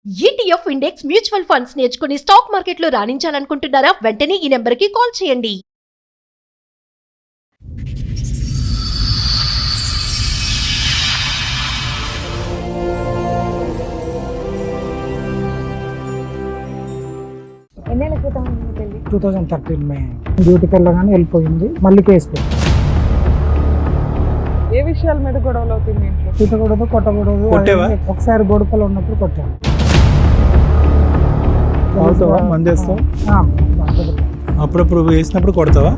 ETF index mutual funds నేర్చుకుని stock మార్కెట్లో రాణించాలనుకుంటున్నారా? వెంటనే ఈ నెంబర్కి కాల్ చేయండి. ఎన్నేళ్ల క్రితం అయింది పెళ్లి? 2013 మే డ్యూటీకి వెళ్ళగానే వెళ్ళిపోయింది. మళ్ళీ కేసు పెట్టి ఏ విషయాల మీద గొడవలు అవుతుంది ఇంట్లో? తిట్టకూడదు, కొట్టకూడదు. కొట్టేవా? ఒకసారి బొడుపలు ఉన్నప్పుడు కొట్టాను. అవుతావా? మందేస్తావా? ఆ, అప్పుడప్పుడు వేసినప్పుడు కొడతావా?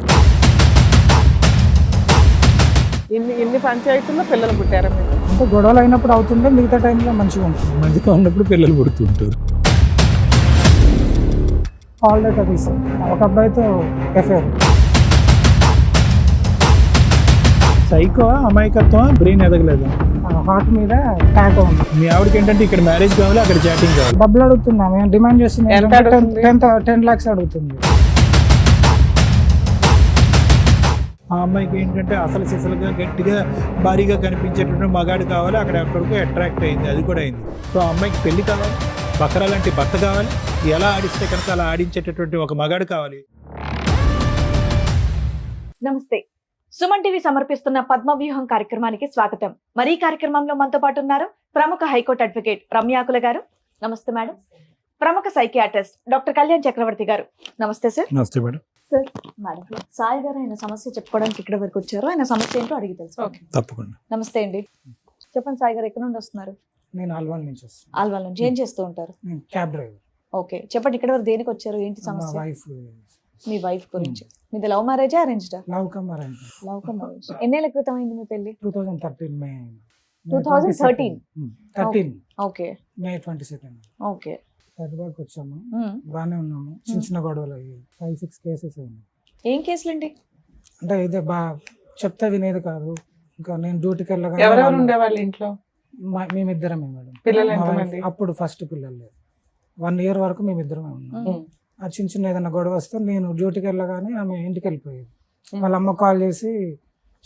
ఇన్ని పంచాయతీల్లో పిల్లలు పుట్టారా మీరు? అంటే గొడవలు అయినప్పుడు అవుతుంటే మిగతా టైంలో మంచిగా ఉంటుంది. మంచిగా ఉన్నప్పుడు పిల్లలు పుడుతుంటారు. కాల్ డేటా తీసాను. ఒక అబ్బాయితో ఎఫ్ఐఆర్. సైకో, అమాయకత్వం, బ్రెయిన్ ఎదగలేదా? హార్ట్ మీద ట్యాగ్ ఉంది. మీ ఆవిడకి ఏంటంటే ఇక్కడ మ్యారేజ్ కావాలి, అక్కడ చాటింగ్ కావాలి. డబ్బులు అడుగుతున్నా, మేము డిమాండ్ చేస్తుంది. ఎంత అడుగుతుంది? 10 lakhs అడుగుతుంది. ఆ అమ్మాయికి ఏంటంటే అసలు సిసలుగా గట్టిగా భారీగా కనిపించేటువంటి మగాడు కావాలి, అక్కడ ఎక్కడికో అట్రాక్ట్ అయింది, అది కూడా అయింది. సో ఆ అమ్మాయికి పెళ్లి కావాలి, బకరా లాంటి భర్త కావాలి, ఎలా ఆడిస్తే కనుక అలా ఆడించేటటువంటి ఒక మగాడు కావాలి. నమస్తే. సుమన్ టీవీ సమర్పిస్తున్న పద్మవ్యూహం కార్యక్రమానికి స్వాగతం. మరి ఈ కార్యక్రమంలో మనతో పాటు ఉన్నారు ప్రముఖ హైకోర్టు అడ్వకేట్ రమ్యాకుల గారు. నమస్తే మేడం. ప్రముఖ సైకియాట్రిస్ట్ డాక్టర్ కళ్యాణ్ చక్రవర్తి గారు. నమస్తే సార్. నమస్తే మేడం. సార్, మేడం సాయి గారు ఆయన సమస్య చెప్పుకోవడానికి ఇక్కడ వరకు వచ్చారు. ఆయన సమస్య ఏంటో అడిగి తెలుసు. తప్పకుండా. నమస్తే అండి. చెప్పండి సాయి గారు, ఎక్కడ నుండి వస్తున్నారు? నేను ఆల్వాల్ నుంచి వస్తాను. ఆల్వాల్ నుంచి. ఏం చేస్తూ ఉంటారు? నేను క్యాబ్ డ్రైవర్. ఓకే, చెప్పండి ఇక్కడ వరకు దేనికి వచ్చారు, ఏంటి మా సమస్య? వైఫ్ మీ వైఫ్ గురించి. మీది లవ్ మ్యారేజా, అరేంజ్డా? Love cum arrange. Love cum arrange. ఎన్నేళ్ల క్రితం అయింది మీ పెళ్లి? 2013 మే 2013. 13 ఓకే మే 22 ఓకే. హైదరాబాద్కి వచ్చాము. బాగానే ఉన్నాము. చిన్న గొడవలు అయ్యాయి. 5-6 కేసెస్ అయినాయి. ఏం కేసులండి? అంటే ఇదే చెప్తే వినేది కాదు. ఇంకా నేను డ్యూటీకి ఎవరెవరు వెళ్ళగా ఉండేవాళ్ళు ఇంట్లో? మేమిద్దరమే మేడం. పిల్లలు మా ఎంతమంది? wife అప్పుడు ఫస్ట్ పిల్లలు లేదు. 1 year వరకు మేమిద్దరమే ఉన్నాం. ఆ చిన్న ఏదైనా గొడవ వస్తే నేను డ్యూటీకి వెళ్ళగానే ఆమె ఇంటికి వెళ్ళిపోయేది. వాళ్ళ అమ్మ కాల్ చేసి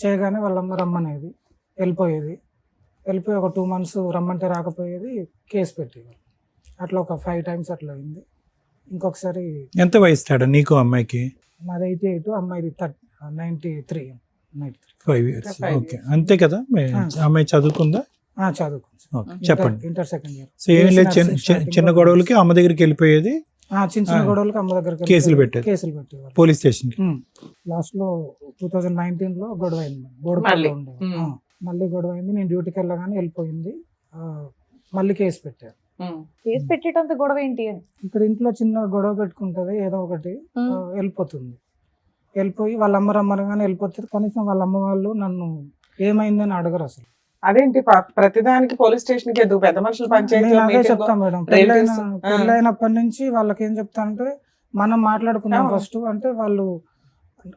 చేయగానే వాళ్ళ అమ్మ రమ్మనేది, వెళ్ళిపోయేది. వెళ్ళిపోయి ఒక 2 months రమ్మంటే రాకపోయేది, కేసు పెట్టేది. అట్లా ఒక 5 times అట్లా అయింది. ఇంకొకసారి ఎంత వయసు తేడా నీకు అమ్మాయికి? మాది 88, అమ్మాయిది 93. 5 years. ఓకే, అంతే కదా. అమ్మాయి చదువుకుందా? చదువుకుంది. ఓకే, చెప్పండి. Inter second year. సో ఏం లేదు, చిన్న గొడవలకి అమ్మ దగ్గరికి వెళ్ళిపోయేది, చిన్న గొడవలకి అమ్మ దగ్గర కేసులు పెట్టేది. పోలీస్ స్టేషన్ కి. లాస్ట్ లో 2019 లో గొడవ అయింది. బోడుపల్లిలో ఉండే. మళ్ళీ గొడవ అయింది. నేను డ్యూటీకి వెళ్ళగానే వెళ్ళిపోయింది. మళ్ళీ కేసు పెట్టారు. కేసు పెట్టేటంత గొడవ ఏంటి అని? ఇక్కడ ఇంట్లో చిన్న గొడవ పెట్టుకుంటది, ఏదో ఒకటి వెళ్ళిపోతుంది. వెళ్ళిపోయి వాళ్ళ అమ్మ రమ్మనగానే వెళ్ళిపోతుంది. కనీసం వాళ్ళ అమ్మ వాళ్ళు నన్ను ఏమైందని అడగరు అసలు. అదేంటి ప్రతిదానికి పోలీస్ స్టేషన్ కి ఎందుకు? పెద్ద మనుషులు నేను అదే పంచాయతీ చెప్తాను మేడం. పెళ్ళైనప్పటి నుంచి వాళ్ళకి ఏం చెప్తా అంటే, మనం మాట్లాడుకున్నాం ఫస్ట్ అంటే వాళ్ళు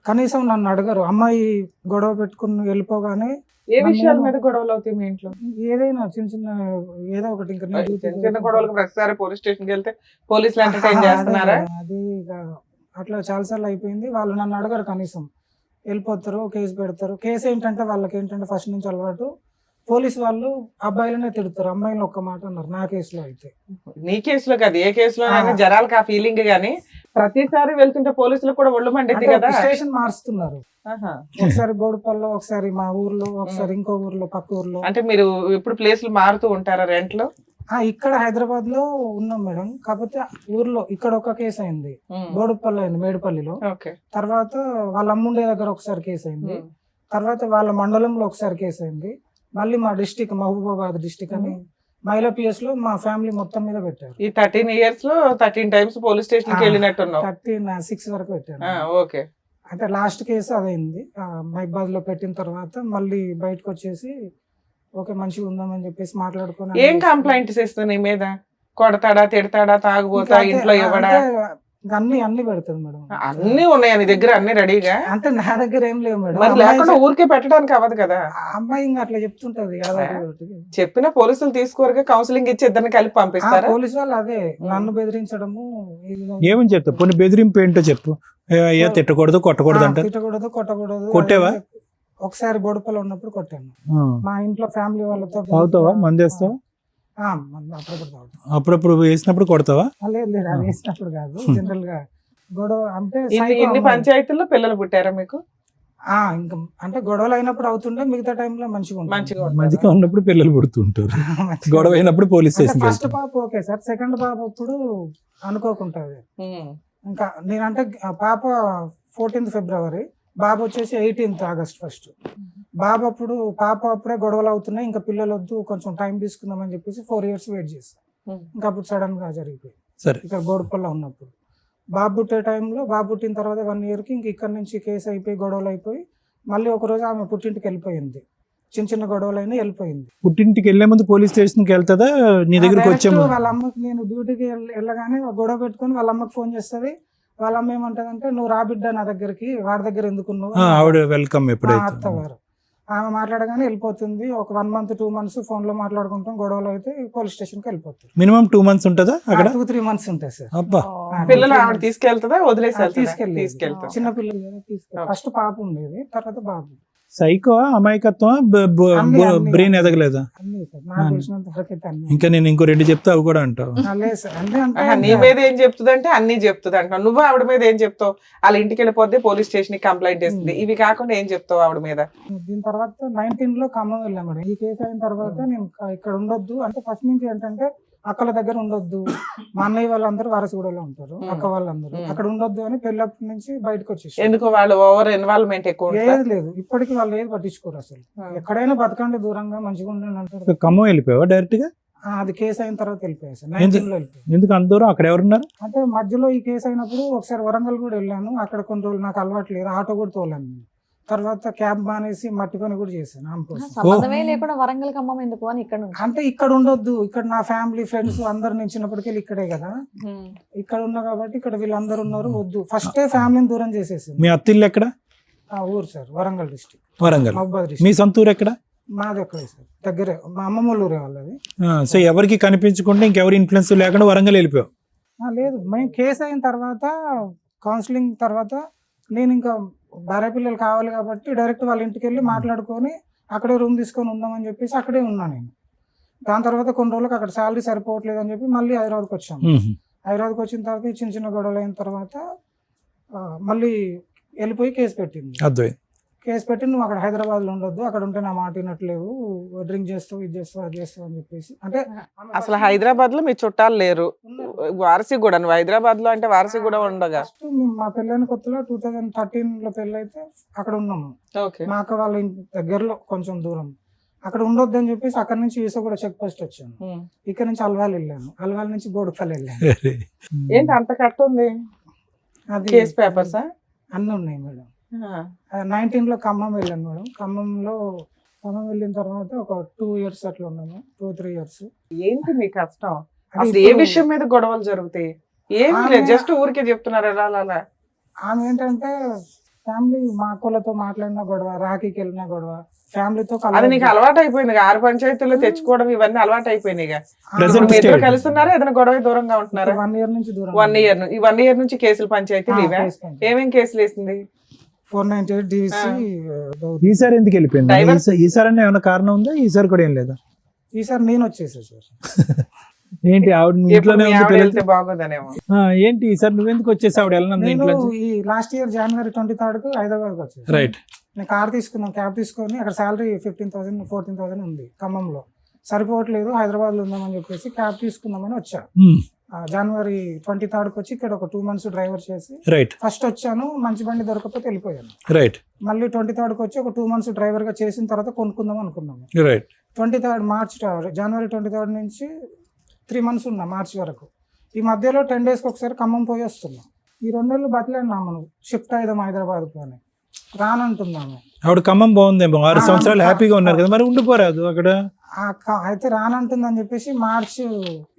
కనీసం నన్ను అడగరు. అమ్మాయి గొడవ పెట్టుకుని వెళ్ళిపోగానే ఏ విషయాల మీద గొడవలు అవుతాయి మీ ఇంట్లో? ఏదైనా చిన్న ఏదో ఒకటి. ఇంకా చిన్న గొడవలకు ప్రతిసారి పోలీస్ స్టేషన్ కి వెళ్తే పోలీసులు ఎంటర్టైన్ చేస్తున్నారా? అది అట్లా చాలాసార్లు అయిపోయింది. వాళ్ళు నన్ను అడగరు, కనీసం వెళ్ళిపోతారు, కేసు పెడతారు. కేసు ఏంటంటే వాళ్ళకి ఏంటంటే ఫస్ట్ నుంచి అలవాటు, పోలీసు వాళ్ళు అబ్బాయిలనే తిడతారు, అమ్మాయిలు ఒక్క మాట అన్నారు. నా కేసులో అయితే, నీ కేసులో కాదు, ఏ కేసులో జనాలకు ఆ ఫీలింగ్ గానీ ప్రతిసారి వెళ్తుంటే పోలీసులు కూడా ఒళ్ళు మండిద్ది కదా. స్టేషన్ మారుస్తున్నారు. ఒకసారి బోడుపల్లో, ఒకసారి మా ఊర్లో, ఒకసారి ఇంకో ఊర్లో, పక్క ఊర్లో. అంటే మీరు ఇప్పుడు ప్లేసులు మారుతూ ఉంటారా రెంట్ లో? ఇక్కడ హైదరాబాద్ లో ఉన్నాం మేడం. కాకపోతే ఊర్లో ఇక్కడ ఒక కేసు అయింది, బోడుపల్లి అయింది, మేడిపల్లిలో. తర్వాత వాళ్ళ అమ్ముండే దగ్గర ఒకసారి కేసు అయింది. తర్వాత వాళ్ళ మండలంలో ఒకసారి కేసు అయింది. మళ్ళీ మా డిస్టిక్ మహబూబాబాద్ డిస్టిక్ అని మహిళా పిఎస్ లో మా ఫ్యామిలీ మొత్తం మీద పెట్టారు. ఈ 13 years లో 13 times పోలీస్ స్టేషన్ కి వెళ్ళినట్టున్నావు. 36 వరకు పెట్టారు. ఓకే. అంటే లాస్ట్ కేసు అదైంది. మహిబాద్ లో పెట్టిన తర్వాత మళ్ళీ బయటకు వచ్చేసి ఓకే మంచిగా ఉందామని చెప్పేసి మాట్లాడుకుని. ఏం కంప్లైంట్స్ ఇస్తుంది నీ మీద? కొడతాడా, తిడతాడా, తాగుబోతా, ఇంట్లో ఇవ్వడా? అన్ని పెడతాడు మేడం. అన్ని ఉన్నాయా నీ దగ్గర? అన్ని రెడీగా? అంటే నా దగ్గర ఏం లేవు మేడం. మరి లేకుండా ఊరికే పెట్టడానికి అవ్వదు కదా. అమ్మాయి ఇంకా అట్లా చెప్తుంటది. చెప్పిన పోలీసులు తీసుకోరుగా, కౌన్సిలింగ్ ఇచ్చి ఇద్దరిని కలిపి పంపిస్తారా? పోలీసు వాళ్ళు అదే నన్ను బెదిరించడము. ఏమని చెప్తావు? కొన్ని బెదిరింపు ఏంటో చెప్పు. అయ్యా తిట్టకూడదు, కొట్టకూడదు అంటే? తిట్టకూడదు, కొట్టకూడదు. కొట్టేవా? ఒకసారి బోడుపల్లి ఉన్నప్పుడు కొట్టాను. మా ఇంట్లో ఫ్యామిలీ వాళ్ళతో. అవుతావా? మందేస్తావా? అప్పుడప్పుడు తాగుతాం. అప్పుడప్పుడు వేసినప్పుడు కొడతావా? లేదు లేదు, అది వేసినప్పుడు కాదు, జనరల్ గా గొడవ అంటే ఇన్ని ఇన్ని పంచాయతీల్లో పిల్లలు పుట్టారా మీకు? ఇంకా అంటే గొడవలు అయినప్పుడు అవుతుండే, మిగతా టైంలో మంచిగా ఉంటుంది. మంచిగా ఉంటారా? మంచిగా ఉన్నప్పుడు పిల్లలు పుడుతుంటారు, గొడవ అయినప్పుడు పోలీస్ స్టేషన్ ఫస్ట్ పాప ఓకే సార్, సెకండ్ పాప అప్పుడు అనుకోకుంటుంది. ఉమ్. ఇంకా నేనంటే పాప 14th ఫిబ్రవరి, బాబు వచ్చేసి 18th ఆగస్ట్ 1. బాబు అప్పుడు పాప అప్పుడే గొడవలు అవుతున్నాయి, ఇంకా పిల్లలు వద్దు కొంచెం టైం తీసుకుందామని చెప్పేసి 4 years వెయిట్ చేస్తాను. ఇంకా అప్పుడు సడన్ గా జరిగిపోయింది. సరే. ఇక్కడ గోడపల్ల ఉన్నప్పుడు బాబు పుట్టే టైంలో, బాబు పుట్టిన తర్వాత 1 yearకి ఇంక ఇక్కడ నుంచి కేసు అయిపోయి గొడవలు అయిపోయి మళ్ళీ ఒక రోజు ఆమె పుట్టింటికి వెళ్ళిపోయింది. చిన్న చిన్న గొడవలు అయినా వెళ్ళిపోయింది. పుట్టింటికి వెళ్లే ముందు పోలీస్ స్టేషన్కి వెళ్తుందా నీ దగ్గరికి వచ్చే Direct ముందు? వాళ్ళ అమ్మకి, నేను డ్యూటీకి వెళ్ళగానే గొడవ పెట్టుకొని వాళ్ళ అమ్మకి ఫోన్ చేస్తుంది. వాళ్ళ అమ్మ ఏమంటది అంటే, నువ్వు రా బిడ్డ నా దగ్గరికి, వాడి దగ్గర ఎందుకు ఉన్నావు? ఆవిడ వెల్కమ్ మా ఎప్పుడైతే అత్తగారు ఆమె మాట్లాడగానే వెళ్ళిపోతుంది. ఒక 1 month 2 months ఫోన్ లో మాట్లాడుకుంటాం, గొడవలు అయితే పోలీస్ స్టేషన్ కి వెళ్ళిపోతారు. మినిమం 2 months ఉంటుందా అక్కడ? 2-3 months ఉంటాయి సార్. అబ్బా, పిల్లలు ఆవిడ తీసుకెళ్తుందా వదిలేసి తీసుకెళ్ళి తీసుకెళ్తా? చిన్న పిల్లలు కదా తీసుకెళ్ళి. ఫస్ట్ పాప ఉండేది, తర్వాత బాబు. సైకో అమాయకత్వం, అన్ని. బ్రెయిన్ ఎదగలేదా? అన్నీ సార్, నాకు తెలిసినంత వరకు అయితే అన్ని. ఇంకా నేను ఇంకో 2 చెప్తే అవి కూడా అంటావు. లేదు సార్, అంటే నీ మీద ఏం చెప్తుంది అంటే అన్ని చెప్తుంది అంటావు. నువ్వు ఆవిడ మీద ఏం చెప్తావు? వాళ్ళ ఇంటికి వెళ్ళిపోతే పోలీస్ స్టేషన్ కి కంప్లైంట్ చేస్తుంది. ఇవి కాకుండా ఏం చెప్తావు ఆవిడ మీద? దీని తర్వాత 19లో ఖమ్మం వెళ్ళాం మేడం. ఈ కేసు అయిన తర్వాత నేను ఇక్కడ ఉండొద్దు అంటే, ఫస్ట్ నుంచి ఏంటంటే అక్కల దగ్గర ఉండొద్దు, మా అన్నయ్య వాళ్ళందరూ వారసుగూడలో ఉంటారు, అక్క వాళ్ళందరూ అక్కడ ఉండొద్దు అని పెళ్ళప్పటి నుంచి బయటకు వచ్చేసి. ఎందుకు వాళ్ళు ఓవర్ ఇన్వాల్వ్మెంట్ ఎక్కువ ఉంటుందా? ఏది లేదు, ఇప్పటికి వాళ్ళు ఏది పట్టించుకోరు అసలు. ఎక్కడైనా బతకండి దూరంగా, మంచిగా ఉండండి అంటారు. ఖమ్మం వెళ్ళిపోయావా డైరెక్ట్ గా? అది కేసు అయిన తర్వాత వెళ్ళిపోయాయి సార్. 19లో వెళ్ళిపోయాయి. ఎందుకు అంత దూరం? అక్కడ ఎవరున్నారు? అంటే మధ్యలో ఈ కేసు అయినప్పుడు ఒకసారి వరంగల్ కూడా వెళ్ళాను. అక్కడ కొన్ని రోజులు నాకు అలవాటు లేదు, ఆటో కూడా తోలాను నేను. తర్వాత క్యాబ్ మానేసి మట్టి పని కూడా చేశాను ఆమె కోసం. సంబంధమే లేకుండా వరంగల్ ఖమ్మం ఎందుకు అని ఇక్కడ నుంచి. అంటే ఇక్కడ ఉండొద్దు, ఇక్కడ నా ఫ్యామిలీ ఫ్రెండ్స్ అందరు నేను చిన్నప్పటికీ ఇక్కడే కదా, ఇక్కడ ఉన్నా కాబట్టి ఇక్కడ వీళ్ళందరూ ఉన్నారు, వద్దు. ఫస్టే ఫ్యామిలీని దూరం చేసేసింది. మీ అత్తిల్లు ఎక్కడ? ఆ ఊరు సార్ వరంగల్ డిస్ట్రిక్ట్, వరంగల్. మహబూబాద్ మీ డిస్ట్రిక్ట్. సొంత ఊరు ఎక్కడ? మాది ఎక్కడే సార్, దగ్గరే, మా అమ్మమ్మ ఊరే వాళ్ళది. సో ఎవరికి కనిపించకుండా, ఇంకెవరి ఇన్ఫ్లుయెన్స్ లేకుండా వరంగల్ వెళ్ళిపోయావు? లేదు, మేము కేసు అయిన తర్వాత కౌన్సిలింగ్ తర్వాత నేను ఇంకా భార్య పిల్లలు కావాలి కాబట్టి డైరెక్ట్ వాళ్ళ ఇంటికి వెళ్ళి మాట్లాడుకొని అక్కడే రూమ్ తీసుకొని ఉందామని చెప్పేసి అక్కడే ఉన్నా నేను. దాని తర్వాత కొన్ని రోజులకు అక్కడ శాలరీ సరిపోవట్లేదు అని చెప్పి మళ్ళీ హైదరాబాద్కి వచ్చాము. హైదరాబాద్కి వచ్చిన తర్వాత ఈ చిన్న చిన్న గొడవలు అయిన తర్వాత మళ్ళీ వెళ్ళిపోయి కేసు పెట్టింది. అద్వైత్ కేసు పెట్టి, నువ్వు అక్కడ హైదరాబాద్లో ఉండొద్దు, అక్కడ ఉంటే నా మాట వినట్లేవు, డ్రింక్ చేస్తావు, ఇది చేస్తావు, అది చేస్తావు అని చెప్పేసి. అంటే అసలు హైదరాబాద్ లో మీ చుట్టాలు లేరు, వారసి కూడా. నువ్వు హైదరాబాద్ లో అంటే వారసి కూడా ఉండగా. ఫస్ట్ మా పెళ్ళైన కొత్తలో 2013లో పెళ్ళి అయితే అక్కడ ఉన్నాము. మా అక్క వాళ్ళ ఇంటి దగ్గరలో కొంచెం దూరం. అక్కడ ఉండొద్దు అని చెప్పేసి అక్కడ నుంచి కూడా చెక్ పోస్ట్ వచ్చాను. ఇక్కడ నుంచి అల్వాల్ వెళ్ళాను, అల్వాల్ నుంచి బోడుపల్లి వెళ్ళాను. ఏంటి అంత కట్ ఉంది? అది కేస్ పేపర్సా? అన్నీ ఉన్నాయి మేడం. 19లో ఖమ్మం వెళ్ళాను మేడం. ఖమ్మం వెళ్ళిన తర్వాత ఒక 2 years అట్లా ఉన్నాము, 2-3 years. ఏంటి మీ కష్టం? అసలు ఏ విషయం మీద గొడవలు జరుగుతాయి? ఏమి లేదు, జస్ట్ ఊరికే చెప్తున్నారు అలా. ఆమె ఏంటంటే ఫ్యామిలీ, మా అక్కలతో మాట్లాడిన గొడవ, రాఖీకి వెళ్ళిన గొడవ, ఫ్యామిలీతో. అది నీకు అలవాటు అయిపోయింది, 6 పంచాయతీల్లో తెచ్చుకోవడం ఇవన్నీ అలవాటు అయిపోయినాయి. కలుస్తున్నారా? ఏదైనా గొడవ దూరంగా ఉంటున్నారా? 1 year నుంచి దూరం. 1 year. ఈ 1 year నుంచి కేసులు పంచాయతీలు ఇవే? ఏమేం కేసులు వేసింది? 498 DVC. ఈసారి ఎందుకు వెళ్ళిపోయింది? ఈసారి అన్న ఏమైనా కారణం ఉందా? ఈసారి కూడా ఏం లేదా? ఈసారి నేను వచ్చేసా సార్. ఏంటి ఆవిడ ఇంట్లోనే వెళ్తే బాగోదనేమో. ఏంటి ఈసారి నువ్వెందుకు వచ్చేసి ఆవిడ వెళ్ళిన ఇంట్లో? ఈ లాస్ట్ ఇయర్ January 23 హైదరాబాద్కి వచ్చాను. రైట్. నేను కార్ తీసుకున్నాను, క్యాబ్ తీసుకొని. అక్కడ శాలరీ 15,000 14,000 ఉంది ఖమ్మంలో, సరిపోవట్లేదు, హైదరాబాద్లో ఉందామని చెప్పేసి క్యాబ్ తీసుకుందామని వచ్చా. January 23 వచ్చి ఇక్కడ ఒక 2 months డ్రైవర్ చేసి ఫస్ట్ వచ్చాను. మంచి బండి దొరకకపోతే వెళ్ళిపోయాను. రైట్. మళ్ళీ 23 వచ్చి ఒక 2 months డ్రైవర్ గా చేసిన తర్వాత కొనుక్కుందాం అనుకున్నాము. రైట్. 23 మార్చ్, January 23 నుంచి 3 months ఉన్నా మార్చ్ వరకు. ఈ మధ్యలో 10 daysకి ఒకసారి ఖమ్మం పోయి వస్తున్నాం. ఈ 2 నెలలు బతలేన్నాము, మనం షిఫ్ట్ అయిదాం హైదరాబాద్కు అని రానంటున్నాము. ఆవిడ ఖమ్మం బాగుందేమో, 6 సంవత్సరాలు హ్యాపీగా ఉన్నారు కదా, మరి ఉండిపోరాదు అక్కడ? అయితే రానంటుందని చెప్పేసి మార్చి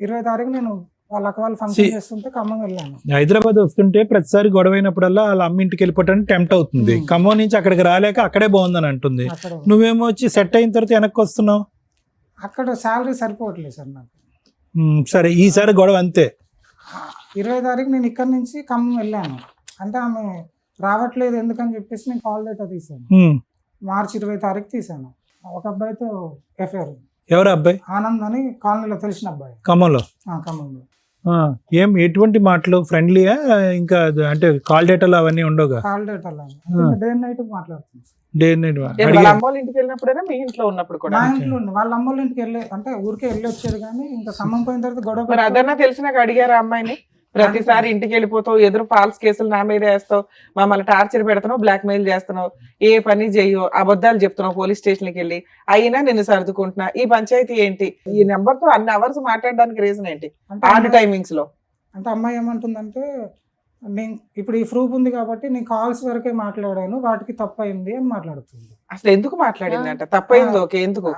20 నేను వాళ్ళ అక్క వాళ్ళు ఫంక్షన్ చేస్తుంటే ఖమ్మం వెళ్ళాను. హైదరాబాద్ వస్తుంటే ప్రతిసారి గొడవ అయినప్పుడల్లా వాళ్ళ అమ్మ ఇంటికి వెళ్ళిపోవడానికి టెంప్ట్ అవుతుంది. ఖమ్మం నుంచి అక్కడికి రాలేక అక్కడే బాగుందని అంటుంది. నువ్వేమో వచ్చి సెట్ అయిన తర్వాత వెనక్కి వస్తున్నావు. అక్కడ శాలరీ సరిపోవట్లేదు సార్ నాకు. సరే, ఈసారి గొడవ అంతే. 20 నేను ఇక్కడ నుంచి ఖమ్మం వెళ్ళాను. అంటే ఆమె రావట్లేదు ఎందుకని చెప్పేసి నేను కాల్ లెటర్ తీసాను. మార్చి 20 తీసాను. ఒక అబ్బాయితో ఎఫ్ఐఆర్ ఎవరు అబ్బాయి? ఆనంద్ అని కాలనీలో తెలిసిన అబ్బాయి. ఖమ్మంలో. ఖమ్మంలో. ఏం ఎటువంటి మాటలు? ఫ్రెండ్లీయా? ఇంకా అంటే కాల్ డేటాలు అవన్నీ ఉండవుగా? కాల్ డేట్ అలా డే అండ్ నైట్ మాట్లాడుతుంది. డే నైట్ వాళ్ళ అమ్మ వాళ్ళ ఇంటికి వెళ్ళినప్పుడైనా మీ ఇంట్లో ఉన్నప్పుడు కూడా? మా ఇంట్లో ఉండి వాళ్ళ అమ్మ వాళ్ళ ఇంటికి వెళ్ళి అంటే ఊరికే వెళ్ళి వచ్చాడు కానీ ఇంకా ఖమ్మం పోయిన తర్వాత గొడవ మరి అదన్నా తెలిసినాక అడిగారా అమ్మాయిని? ప్రతిసారి ఇంటికి వెళ్ళిపోతావు, ఎదురు ఫాల్స్ కేసులు నా మీద వేస్తావు, మమ్మల్ని టార్చర్ పెడుతున్నావు, బ్లాక్ మెయిల్ చేస్తున్నావు, ఏ పని చెయ్యో, అబద్ధాలు చెప్తున్నావు పోలీస్ స్టేషన్కి వెళ్ళి, అయినా నిన్ను సర్దుకుంటున్నా, ఈ పంచాయతీ ఏంటి? ఈ నెంబర్ తో అన్ని అవర్స్ మాట్లాడడానికి రీజన్ ఏంటి? ఆర్డ్ టైమింగ్స్ లో అంటే అమ్మాయి ఏమంటుందంటే నేను ఇప్పుడు ఈ ప్రూఫ్ ఉంది కాబట్టి నేను కాల్స్ వరకే మాట్లాడాను, వాటికి తప్పైంది అని మాట్లాడుతుంది. అసలు ఎందుకు మాట్లాడింది అంట? తప్పైంది ఓకే, ఎందుకు?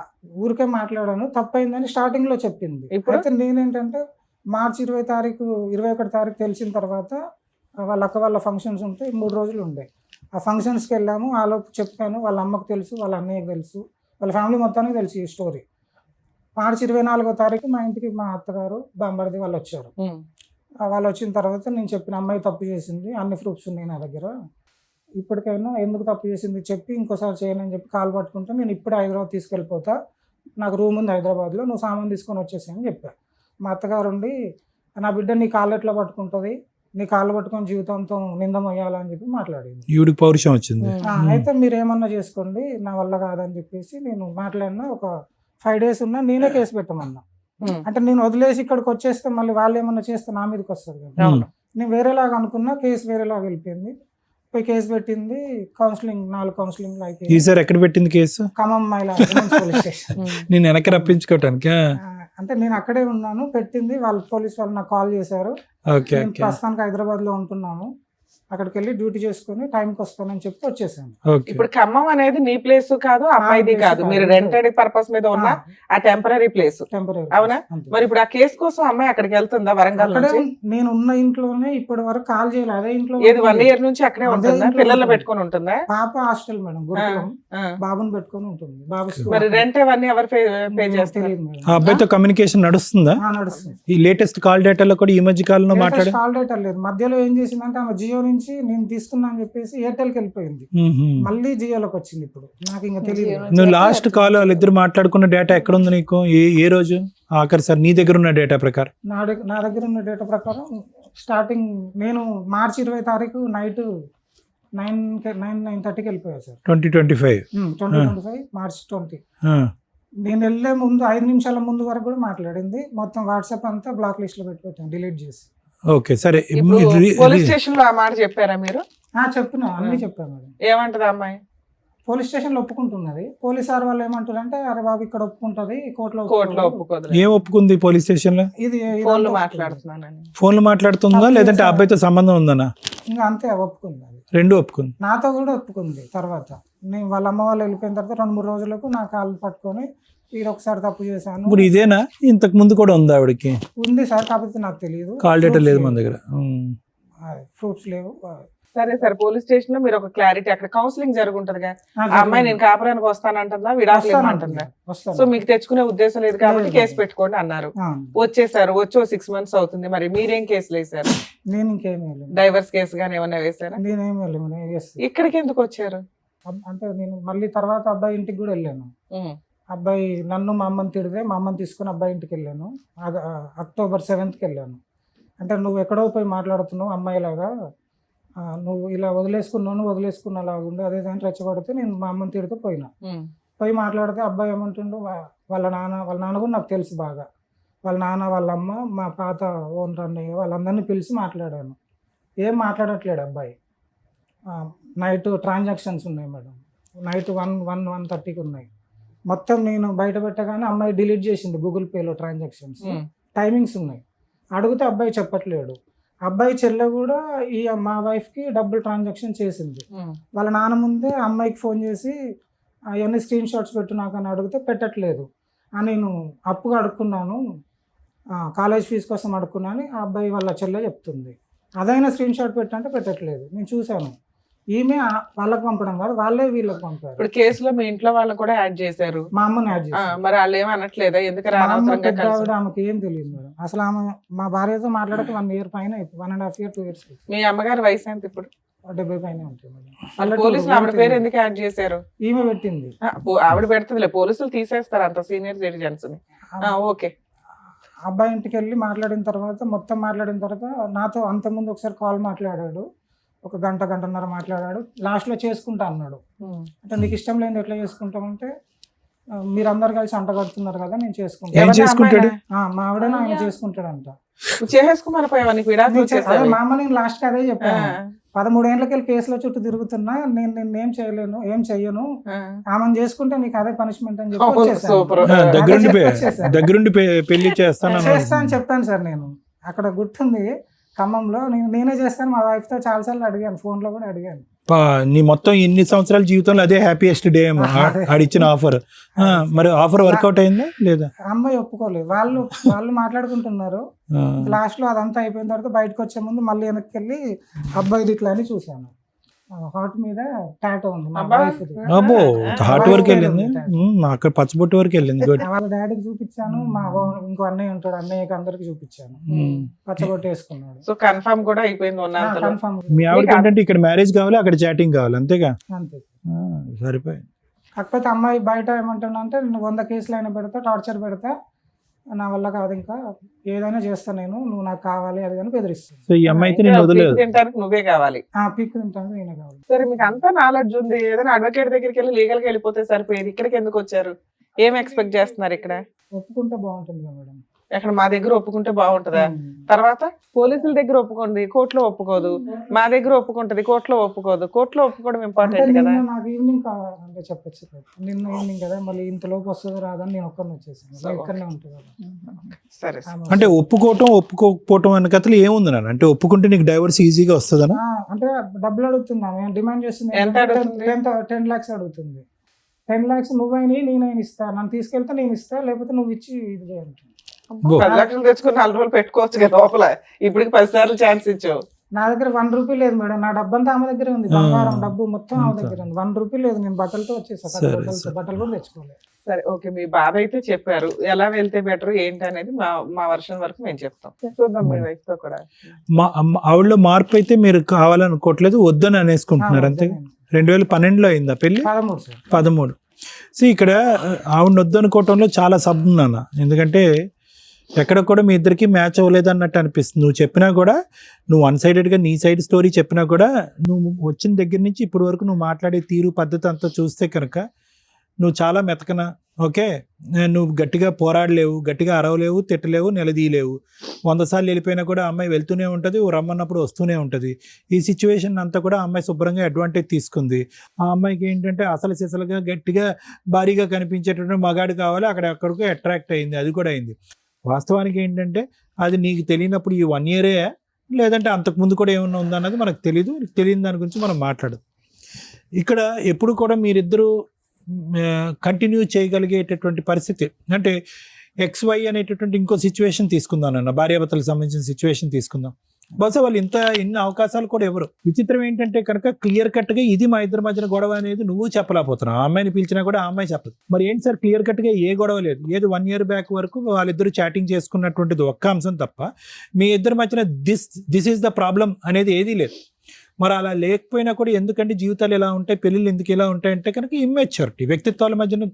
ఊరికే మాట్లాడాను తప్పైందని స్టార్టింగ్ లో చెప్పింది. ఇప్పుడు? అయితే నేనేంటంటే మార్చి 20 తారీఖు 21 తారీఖు తెలిసిన తర్వాత వాళ్ళ అక్క వాళ్ళ ఫంక్షన్స్ ఉంటే 3 రోజులు ఉండే. ఆ ఫంక్షన్స్కి వెళ్ళాము. ఆలోపు చెప్పాను, వాళ్ళ అమ్మకు తెలుసు, వాళ్ళ అన్నయ్యకి తెలుసు, వాళ్ళ ఫ్యామిలీ మొత్తానికి తెలుసు ఈ స్టోరీ. మార్చి 24 తారీఖు మా ఇంటికి మా అత్తగారు బాంబర్ది వాళ్ళు వచ్చారు. వాళ్ళు వచ్చిన తర్వాత నేను చెప్పిన అమ్మాయి తప్పు చేసింది, అన్ని ప్రూఫ్స్ ఉన్నాయి నా దగ్గర, ఇప్పటికైనా ఎందుకు తప్పు చేసింది చెప్పి ఇంకోసారి చేయనని చెప్పి కాల్ పట్టుకుంటే నేను ఇప్పుడే హైదరాబాద్ తీసుకెళ్ళిపోతా, నాకు రూమ్ ఉంది హైదరాబాద్లో, నువ్వు సామాన్ తీసుకొని వచ్చేసాయని చెప్పా. మా అత్తగారు ఉండి నా బిడ్డ నీ కాళ్ళు ఎట్లా పట్టుకుంటుంది, నీ కాళ్ళు పట్టుకొని జీవితంతో నిందమయ్యాలని చెప్పి మాట్లాడింది. ఈవిడికి పౌరుషం వచ్చింది. అయితే మీరు ఏమన్నా చేసుకోండి, నా వల్ల కాదని చెప్పేసి నేను మాట్లాడినా. ఒక 5 days ఉన్నా నేనే కేసు పెట్టమన్నా. అంటే నేను వదిలేసి ఇక్కడికి వచ్చేస్తే మళ్ళీ వాళ్ళు ఏమన్నా చేస్తే నా మీదకి వస్తుంది కదా. నేను వేరేలాగా అనుకున్నా, కేసు వేరేలాగా వెళ్ళిపోయింది. పోయి కేసు పెట్టింది, కౌన్సిలింగ్ 4 కౌన్సిలింగ్ అయిపోయింది. ఈసారి ఎక్కడ పెట్టింది కేసు? ఖమ్మం మహిళా పోలీస్ స్టేషన్. నేను వెనక్కి రప్పించుకోవటానికి. అంటే నేను అక్కడే ఉన్నాను, పెట్టింది. వాళ్ళు పోలీస్ వాళ్ళు నాకు కాల్ చేశారు. నేను ప్రస్తుతానికి హైదరాబాద్ లో ఉంటున్నాను, అక్కడికి వెళ్ళి డ్యూటీ చేసుకుని టైంకి వస్తానని చెప్పి వచ్చేసాను. ఇప్పుడు ఖమ్మం అనేది నీ ప్లేస్ కాదు, అమ్మాయిది కాదు, మీరు రెంటెడ్ పర్పస్ మీద ఉన్న ఆ టెంపరీ ప్లేస్. అవునా? మరి ఇప్పుడు ఆ కేసు కోసం అమ్మాయి అక్కడికి వెళ్తుందా వరంగల్ నుంచి? నేను ఉన్న ఇంట్లోనే ఇప్పటి వరకు కాల్ చేయలేదు. అదే ఇంట్లో ఏది 1 year నుంచి అక్కడే ఉంటుందా? పిల్లల్ని పెట్టుకొని ఉంటుందా? పాప హాస్టల్ మేడం, గురుకులం, బాబుని పెట్టుకొని ఉంటుంది. బాబు మరి రెంట్ అవన్నీ ఎవరు పే చేస్తారు? ఆ అబ్బాయితో కమ్యూనికేషన్ నడుస్తుందా? నడుస్తుంది. ఈ లేటెస్ట్ కాల్ డేటాలో కూడా ఈ మధ్య కాలంలో మాట్లాడే కాల్ డేటా లేదు. మధ్యలో ఏం చేసిందంటే ఆమె జియో నుంచి నేను తీసుకున్నా అని చెప్పేసి ఎయిర్టెల్ కి వెళ్ళిపోయింది, మళ్ళీ జియోలోకి వచ్చింది. ఇప్పుడు నాకు ఇంకా తెలియదు. నువ్వు లాస్ట్ కాల్ వాళ్ళిద్దరు మాట్లాడుకున్న డేటా ఎక్కడ ఉంది నీకు? ఏ రోజు ఆఖరి సార్ నీ దగ్గర ఉన్న డేటా ప్రకారం? నా దగ్గర ఉన్న డేటా ప్రకారం స్టార్టింగ్ నేను మార్చి 20 తారీఖు నైట్ 9:30కి వెళ్ళిపోయాను సార్. 2025 మార్చి 20. నేను వెళ్ళే ముందు 5 నిమిషాల ముందు వరకు కూడా మాట్లాడింది. మొత్తం వాట్సాప్ అంతా బ్లాక్ లిస్ట్ లో పెట్టాను, డిలీట్ చేసి. ఓకే సరే. పోలీస్ స్టేషన్ లో ఆ మాట చెప్పారా మీరు? చెప్పినా, అన్ని చెప్పాను మేడం. ఏమంటది అమ్మాయి? పోలీస్ స్టేషన్ లో ఒప్పుకుంటున్నది. పోలీస్ సార్ వాళ్ళు ఏమంటారంటే అరే బాబు ఇక్కడ ఒప్పుకుంటది, కోర్టులో ఒప్పుకోదు. ఏం ఒప్పుకుంది పోలీస్ స్టేషన్ లో? ఇది ఫోన్లు మాట్లాడుతున్నానని. ఫోన్లు మాట్లాడుతుందా లేదంటే అబ్బాయితో సంబంధం ఉందనా? ఇంకా అంతే, ఒప్పుకుంది. అది రెండు ఒప్పుకుంది. నాతో కూడా ఒప్పుకుంది. తర్వాత నేను వాళ్ళ అమ్మ వాళ్ళు వెళ్ళిపోయిన తర్వాత 2-3 రోజులకు నా కాళ్ళు పట్టుకొని ఇది ఒకసారి తప్పు చేశాను. ఇప్పుడు ఇదేనా? ఇంతకు ముందు కూడా ఉందా ఆవిడకి? ఉంది సార్, కాకపోతే నాకు తెలియదు. కాల్ డేటా లేదు మన దగ్గర, ప్రూఫ్స్ లేవు. సరే సార్, పోలీస్ స్టేషన్ లో మీరు ఒక క్లారిటీ, అక్కడ కౌన్సిలింగ్ జరుగుంటదిగా, ఆ అమ్మాయి నేను కాపురానికి వస్తానంటుందా, విడాకులు ఇవ్వమంటుందా? సో మీకు తెచ్చుకునే ఉద్దేశం లేదు కాబట్టి కేసు పెట్టుకోండి అన్నారు. వచ్చేసారు, వచ్చి 6 months అవుతుంది. మరి మీరేం కేసులు వేసారు? నేను ఇంకేమీ వెళ్ళాను. డైవర్స్ కేసు గానీ ఏమన్నా వేసారా? నేనేమి వెళ్ళాను. ఇక్కడికి ఎందుకు వచ్చారు? అంటే నేను మళ్ళీ తర్వాత అబ్బాయి ఇంటికి కూడా వెళ్ళాను. అబ్బాయి నన్ను మా అమ్మని తిడితే మా అమ్మని తీసుకుని అబ్బాయి ఇంటికి వెళ్ళాను. అక్టోబర్ 7th వెళ్ళాను. అంటే నువ్వు ఎక్కడో పోయి మాట్లాడుతున్నావు అమ్మాయిలాగా, నువ్వు ఇలా వదిలేసుకున్నలాగా ఉండి అదే దాన్ని రెచ్చగొడితే నేను మా అమ్మని తిడితే పోయి మాట్లాడితే అబ్బాయి ఏమంటుండు, వాళ్ళ నాన్న కూడా నాకు తెలుసు బాగా, వాళ్ళ నాన్న వాళ్ళ అమ్మ మా పాత ఓనర్ అన్నయ్య వాళ్ళందరినీ పిలిచి మాట్లాడాను. ఏం మాట్లాడట్లేడు అబ్బాయి. నైట్ ట్రాన్సాక్షన్స్ ఉన్నాయి మేడం, నైట్ 1:30కి ఉన్నాయి. మొత్తం నేను బయట పెట్టగానే అమ్మాయి డిలీట్ చేసింది గూగుల్ పేలో ట్రాన్సాక్షన్స్. టైమింగ్స్ ఉన్నాయి. అడిగితే అబ్బాయి చెప్పట్లేడు. అబ్బాయి చెల్లె కూడా మా వైఫ్కి డబ్బులు ట్రాన్సాక్షన్ చేసింది. వాళ్ళ నాన్న ముందే అమ్మాయికి ఫోన్ చేసి అవన్నీ స్క్రీన్ షాట్స్ పెట్టు నాకు అని అడిగితే పెట్టట్లేదు. నేను అప్పుగా అడుక్కున్నాను, కాలేజ్ ఫీజు కోసం అడుక్కున్నాను ఆ అబ్బాయి వాళ్ళ చెల్లె చెప్తుంది. అదైనా స్క్రీన్ షాట్ పెట్టంటే పెట్టట్లేదు. నేను చూశాను. ఈమె వాళ్ళకి పంపడం కాదు, వాళ్ళే వీళ్ళకి పంపారు. ఇప్పుడు కేసులో మీ ఇంట్లో వాళ్ళని కూడా యాడ్ చేశారు, మా అమ్మని యాడ్ చేశారు. మరి వాళ్ళు ఏమి అనట్లేదా? ఎందుకంటే ఆమెకి ఏం తెలియదు మేడం. అసలు ఆమె మా భార్యతో మాట్లాడితే 1 year పైన, 1.5 years 2 years. మీ అమ్మగారి వయసు ఎంత ఇప్పుడు? 70 పైన ఉంటాయి మేడం. పోలీసులు పల్లెటూరు, ఆవిడ పేరు ఎందుకు యాడ్ చేశారు? ఈమె పెట్టింది. ఆవిడ పెడుతుందిలే, పోలీసులు తీసేస్తారు అంత సీనియర్ సిటిజన్స్ ని. ఓకే. అబ్బాయి ఇంటికి వెళ్ళి మాట్లాడిన తర్వాత నాతో అంతకుముందు ఒకసారి కాల్ మాట్లాడాడు, ఒక గంటన్నర మాట్లాడాడు. లాస్ట్లో చేసుకుంటా అన్నాడు. అంటే నీకు ఇష్టం లేని ఎట్లా చేసుకుంటామంటే మీరందరు కలిసి అంట కడుతున్నారు కదా, నేను ఏం చేసుకుంటాను. చేసుకుంటాడు? మా ఆవిడనే ఆయన చేసుకుంటాడంట. చేసేసుకోమని పోయావా? నీకు విడాకులు అదే మా అమ్మ నేను లాస్ట్ అదే చెప్పాను. 13 ఏళ్ళకి వెళ్ళి కేసుల చుట్టూ తిరుగుతున్నా, నేను ఏం చేయలేను, ఏం చెయ్యను, ఆమెను చేసుకుంటే నీకు అదే పనిష్మెంట్ అని చెప్పి వచ్చేసాను. సూపర్. దగ్గరుండి పెళ్లి చేస్తాను చేస్తా అని చెప్పాను సార్. నేను అక్కడ గుర్తుంది ఖమ్మంలో, నేనే చేస్తాను. మా వైఫ్ తో చాలా సార్లు అడిగాను, ఫోన్ లో కూడా అడిగాను. నీ మొత్తం ఇన్ని సంవత్సరాల జీవితంలో అదే హ్యాపీయెస్ట్ డే ఏమో ఆడిచ్చిన ఆఫర్. మరి ఆఫర్ వర్కౌట్ అయిందా లేదా? అమ్మాయి ఒప్పుకోలేదు. వాళ్ళు మాట్లాడుకుంటున్నారు. లాస్ట్ లో అదంతా అయిపోయిన తర్వాత బయటకు వచ్చే ముందు మళ్ళీ వెనక్కి వెళ్ళి అబ్బాయిది ఇట్లా అని చూసాను. హార్ట్ మీద టాటో ఉంది మా వైఫ్ ది. అబ్బో, హార్ట్ వరకు వెళ్ళింది. అక్కడ పచ్చబొట్టు వరకు వెళ్ళింది. గుడ్. వాళ్ళ డాడీకి చూపించాను, మా ఇంకో అన్నయ్య ఉంటాడు, అన్నయ్యకి అందరికి చూపించాను. పచ్చబొట్టు వేసుకున్నాడు. సో కన్ఫర్మ్ కూడా అయిపోయింది. కన్ఫర్మ్. మీ ఆవిడకి ఏంటంటే ఇక్కడ మ్యారేజ్ కావాలి, అక్కడ చాటింగ్ కావాలి, అంతేగా? అంతే. సరిపోయింది. కాకపోతే అమ్మాయి బయట ఏమంటానంటే, నేను 100 కేసులు అయినా పెడతా, టార్చర్ పెడతా, నా వల్ల కాదు, ఇంకా ఏదైనా చేస్తా నేను, నువ్వు నాకు కావాలి అది అని బెదిరిస్తాను. సో ఈ అమ్మాయి అయితే నేను వదిలేదు. తింటానికి నువ్వే కావాలి. పీక్ తింటాను, నేనే కావాలి. సరే, మీకు అంతా నాలెడ్జ్ ఉంది, ఏదైనా అడ్వకేట్ దగ్గరికి వెళ్ళి లీగల్ గా వెళ్ళిపోతే సరిపోయేది. ఇక్కడికి ఎందుకు వచ్చారు? ఏం ఎక్స్పెక్ట్ చేస్తున్నారు ఇక్కడ? ఒప్పుకుంటే బాగుంటుంది కదా మేడం. ఎక్కడ మా దగ్గర ఒప్పుకుంటే బాగుంటుందా? తర్వాత పోలీసుల దగ్గర ఒప్పుకోండి, కోర్టులో ఒప్పుకోదు. మా దగ్గర ఒప్పుకుంటది, కోర్టులో ఒప్పుకోదు. కోర్టులో ఒప్పుకోవడం ఇంపార్టెంట్ కదా. నాకు ఈవినింగ్ అంటే చెప్పచ్చు, నిన్న ఈవినింగ్ కదా, మళ్ళీ ఇంతలోపు వస్తుందో రాదని నేను ఒక్కరిని వచ్చేసాను. ఇక్కడనే ఉంటుంది కదా. సరే. అంటే ఒప్పుకోకపోవటం అనే కథలు ఏముంది నాన్న? అంటే ఒప్పుకుంటే నీకు డైవర్స్ ఈజీగా వస్తుందనా? అంటే డబ్బులు అడుగుతున్నా, డిమాండ్ చేస్తుంది. ఎంత అడుగుతుంది? 10 lakhs అడుగుతుంది. 10 lakhs నువ్వైనా నేనైనా ఇస్తా, నన్ను తీసుకెళ్తే నేను ఇస్తా, లేకపోతే నువ్వు ఇచ్చి ఇది చేయండి. 10 లక్షలు తెచ్చుకుని 4 రోజులు పెట్టుకోవచ్చు కదా లోపల. ఇప్పటికి 10 సార్లు ఛాన్స్ ఇచ్చావు. నా దగ్గర 1 రూపీ లేదు మేడం. నా డబ్బంతా ఆమె దగ్గర ఉంది, బంగారం డబ్బు మొత్తం ఆమె దగ్గర ఉంది. 1 రూపీ లేదు. నేను బట్టలతో వచ్చేసాను, బట్టలు కూడా తెచ్చుకోలేదు. సరే, ఓకే. మీ బాధ అయితే చెప్పారు. ఎలా వెళ్తే బెటర్ ఏంటి అనేది మా వర్షన్ వరకు మేము చెప్తాం. చూద్దాం మీ వైఫ్ తో కూడా. ఆవిడలో మార్పు అయితే మీరు కావాలనుకోవట్లేదు, వద్దని అనేసుకుంటున్నారు అంతే. 2012లో అయిందా పెళ్లి? 13. సో ఇక్కడ ఆవిడ వద్దనుకోవటంలో చాలా సబ్ నాన్న. ఎందుకంటే ఎక్కడ కూడా మీ ఇద్దరికి మ్యాచ్ అవ్వలేదు అన్నట్టు అనిపిస్తుంది. నువ్వు చెప్పినా కూడా, నువ్వు 1 sidedగా నీ సైడ్ స్టోరీ చెప్పినా కూడా, నువ్వు వచ్చిన దగ్గర నుంచి ఇప్పటి వరకు నువ్వు మాట్లాడే తీరు పద్ధతి అంతా చూస్తే కనుక నువ్వు చాలా మెతకన. ఓకే, నువ్వు గట్టిగా పోరాడలేవు, గట్టిగా అరవలేవు, తిట్టలేవు, నిలదీయలేవు. 100 సార్లు వెళ్ళిపోయినా కూడా అమ్మాయి వెళ్తూనే ఉంటుంది, రమ్మన్నప్పుడు వస్తూనే ఉంటుంది. ఈ సిచ్యువేషన్ అంతా కూడా అమ్మాయి శుభ్రంగా అడ్వాంటేజ్ తీసుకుంది. ఆ అమ్మాయికి ఏంటంటే అసలు సిసలుగా గట్టిగా భారీగా కనిపించేటటువంటి మగాడు కావాలి, అక్కడికి అట్రాక్ట్ అయింది. అది కూడా అయింది. వాస్తవానికి ఏంటంటే అది నీకు తెలియనప్పుడు ఈ 1 year లేదంటే అంతకుముందు కూడా ఏమన్నా ఉందన్నది మనకు తెలియదు. తెలియని దాని గురించి మనం మాట్లాడదు. ఇక్కడ ఎప్పుడు కూడా మీరిద్దరూ కంటిన్యూ చేయగలిగేటటువంటి పరిస్థితి అంటే XY అనేటటువంటి ఇంకో సిచ్యువేషన్ తీసుకుందాం అన్న, భార్యాభర్తలకు సంబంధించిన సిచ్యువేషన్ తీసుకుందాం. బహుశా వాళ్ళు ఇన్ని అవకాశాలు కూడా ఎవరు. విచిత్రం ఏంటంటే కనుక క్లియర్ కట్గా ఇది మా ఇద్దరి మధ్యన గొడవ అనేది నువ్వు చెప్పలేకపోతున్నావు. ఆ అమ్మాయిని పిలిచినా కూడా ఆ అమ్మాయి చెప్పదు. మరి ఏంటి సార్, క్లియర్ కట్గా ఏ గొడవ లేదు. ఏది 1 year బ్యాక్ వరకు వాళ్ళిద్దరు చాటింగ్ చేసుకున్నటువంటిది ఒక్క అంశం తప్ప మీ ఇద్దరి మధ్యన దిస్ ఈజ్ ద ప్రాబ్లం అనేది ఏదీ లేదు. మరి అలా లేకపోయినా కూడా ఎందుకంటే జీవితాలు ఎలా ఉంటాయి, పెళ్ళిళ్ళు ఎందుకు ఇలా ఉంటాయంటే కనుక ఇమ్మెచ్యూరిటీ, వ్యక్తిత్వాల మధ్యన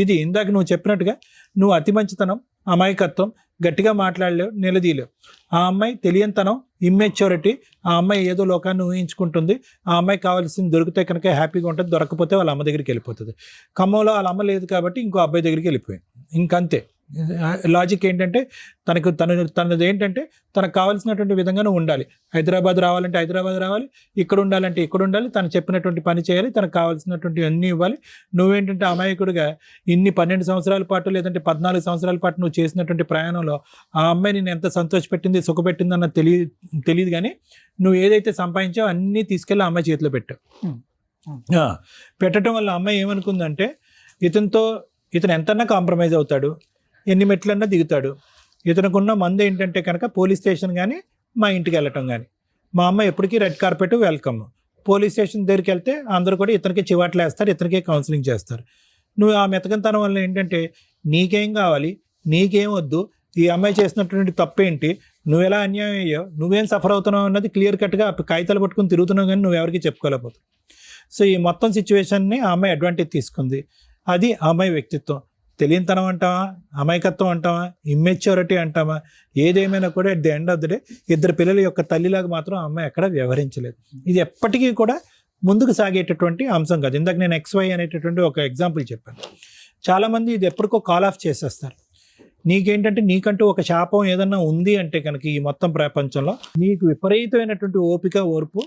ఇది ఇందాక నువ్వు చెప్పినట్టుగా నువ్వు అతి మంచితనం, అమాయకత్వం, గట్టిగా మాట్లాడలేవు, నిలదీయలేవు. ఆ అమ్మాయి తెలియనితనం, ఇమ్మెచ్యూరిటీ. ఆ అమ్మాయి ఏదో లోకాన్ని ఊహించుకుంటుంది. ఆ అమ్మాయి కావాల్సింది దొరికితే కనుక హ్యాపీగా ఉంటుంది, దొరకపోతే వాళ్ళ అమ్మ దగ్గరికి వెళ్ళిపోతుంది. ఖమ్మంలో వాళ్ళ అమ్మ లేదు కాబట్టి ఇంకో అబ్బాయి దగ్గరికి వెళ్ళిపోయింది. ఇంకంతే. లాజిక్ ఏంటంటే తనది ఏంటంటే తనకు కావాల్సినటువంటి విధంగానే ఉండాలి. హైదరాబాద్ రావాలంటే హైదరాబాద్ రావాలి, ఇక్కడ ఉండాలంటే ఇక్కడ ఉండాలి, తను చెప్పినటువంటి పని చేయాలి, తనకు కావాల్సినటువంటి అన్నీ ఇవ్వాలి. నువ్వేంటంటే అమాయకుడిగా ఇన్ని 12 సంవత్సరాల పాటు లేదంటే 14 సంవత్సరాల పాటు నువ్వు చేసినటువంటి ప్రయాణంలో ఆ అమ్మాయి నేను ఎంత సంతోషపెట్టింది, సుఖపెట్టింది అన్నది తెలియదు. కానీ నువ్వు ఏదైతే సంపాదించావో అన్నీ తీసుకెళ్ళి ఆ అమ్మాయి చేతిలో పెట్టావు. పెట్టడం వల్ల అమ్మాయి ఏమనుకుందంటే ఇతను ఎంతన్నా కాంప్రమైజ్ అవుతాడు, ఎన్ని మెట్లన్నా దిగుతాడు. ఇతనుకున్న మంది ఏంటంటే కనుక పోలీస్ స్టేషన్ కానీ మా ఇంటికి వెళ్ళటం కానీ. మా అమ్మ ఎప్పటికీ red carpet welcome. Police station దగ్గరికి వెళ్తే అందరూ కూడా ఇతనికి చివాట్లు వేస్తారు, ఇతనికే కౌన్సిలింగ్ చేస్తారు. నువ్వు ఆ మెతకంతనం వల్ల ఏంటంటే నీకేం కావాలి, నీకేం వద్దు, ఈ అమ్మాయి చేసినటువంటి తప్పేంటి, నువ్వు ఎలా అన్యాయం అయ్యావు, నువ్వేం సఫర్ అవుతున్నావు అన్నది క్లియర్ కట్గా కాగితాలు పట్టుకుని తిరుగుతున్నావు కానీ నువ్వు ఎవరికి చెప్పుకోలేకపోతావు. సో ఈ మొత్తం సిచ్యువేషన్ని ఆ అమ్మాయి అడ్వాంటేజ్ తీసుకుంది. అది ఆ అమ్మాయి వ్యక్తిత్వం. తెలియనితనం అంటావా, అమాయకత్వం అంటావా, ఇమ్మెచ్యూరిటీ అంటావా, ఏదేమైనా కూడా at the end of the day ఇద్దరు పిల్లల యొక్క తల్లిలాగా మాత్రం ఆ అమ్మాయి ఎక్కడ వ్యవహరించలేదు. ఇది ఎప్పటికీ కూడా ముందుకు సాగేటటువంటి అంశం కాదు. ఇందాక నేను XY అనేటటువంటి ఒక ఎగ్జాంపుల్ చెప్పాను. చాలామంది ఇది ఎప్పటికో కాల్ ఆఫ్ చేసేస్తారు. నీకేంటంటే నీకంటూ ఒక శాపం ఏదన్నా ఉంది అంటే కనుక ఈ మొత్తం ప్రపంచంలో నీకు విపరీతమైనటువంటి ఓపిక, ఓర్పు,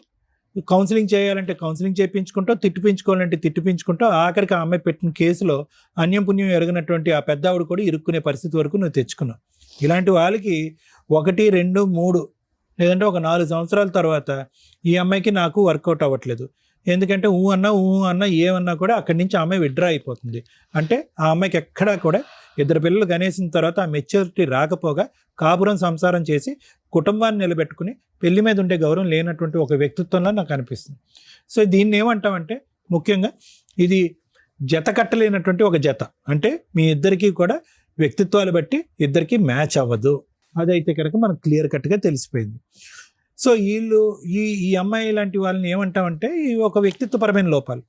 కౌన్సిలింగ్ చేయాలంటే కౌన్సిలింగ్ చేయించుకుంటావు, తిట్టిపించుకోవాలంటే తిట్టిపించుకుంటావు. ఆఖరికి ఆ అమ్మాయి పెట్టిన కేసులో అన్యం పుణ్యం ఎరగనటువంటి ఆ పెద్ద ఆవిడ కూడా ఇరుక్కునే పరిస్థితి వరకు నువ్వు తెచ్చుకున్నావు. ఇలాంటి వాళ్ళకి 1, 2, 3 లేదంటే ఒక 4 సంవత్సరాల తర్వాత ఈ అమ్మాయికి నాకు వర్కౌట్ అవ్వట్లేదు, ఎందుకంటే ఊ అన్నా ఏమన్నా కూడా అక్కడి నుంచి ఆ అమ్మాయి విడ్డ్రా అయిపోతుంది. అంటే ఆ అమ్మాయికి ఎక్కడా కూడా ఇద్దరు పిల్లలు కనేసిన తర్వాత ఆ మెచ్యూరిటీ రాకపోగా కాపురం సంసారం చేసి కుటుంబాన్ని నిలబెట్టుకుని పెళ్లి మీద ఉండే గౌరవం లేనటువంటి ఒక వ్యక్తిత్వంలో నాకు అనిపిస్తుంది. సో దీన్ని ఏమంటామంటే ముఖ్యంగా ఇది జత కట్టలేనటువంటి ఒక జత. అంటే మీ ఇద్దరికీ కూడా వ్యక్తిత్వాలు బట్టి ఇద్దరికి మ్యాచ్ అవ్వదు. అదైతే కనుక మనకు క్లియర్ కట్గా తెలిసిపోయింది. సో ఈ అమ్మాయి లాంటి వాళ్ళని ఏమంటామంటే ఈ ఒక వ్యక్తిత్వపరమైన లోపాలు.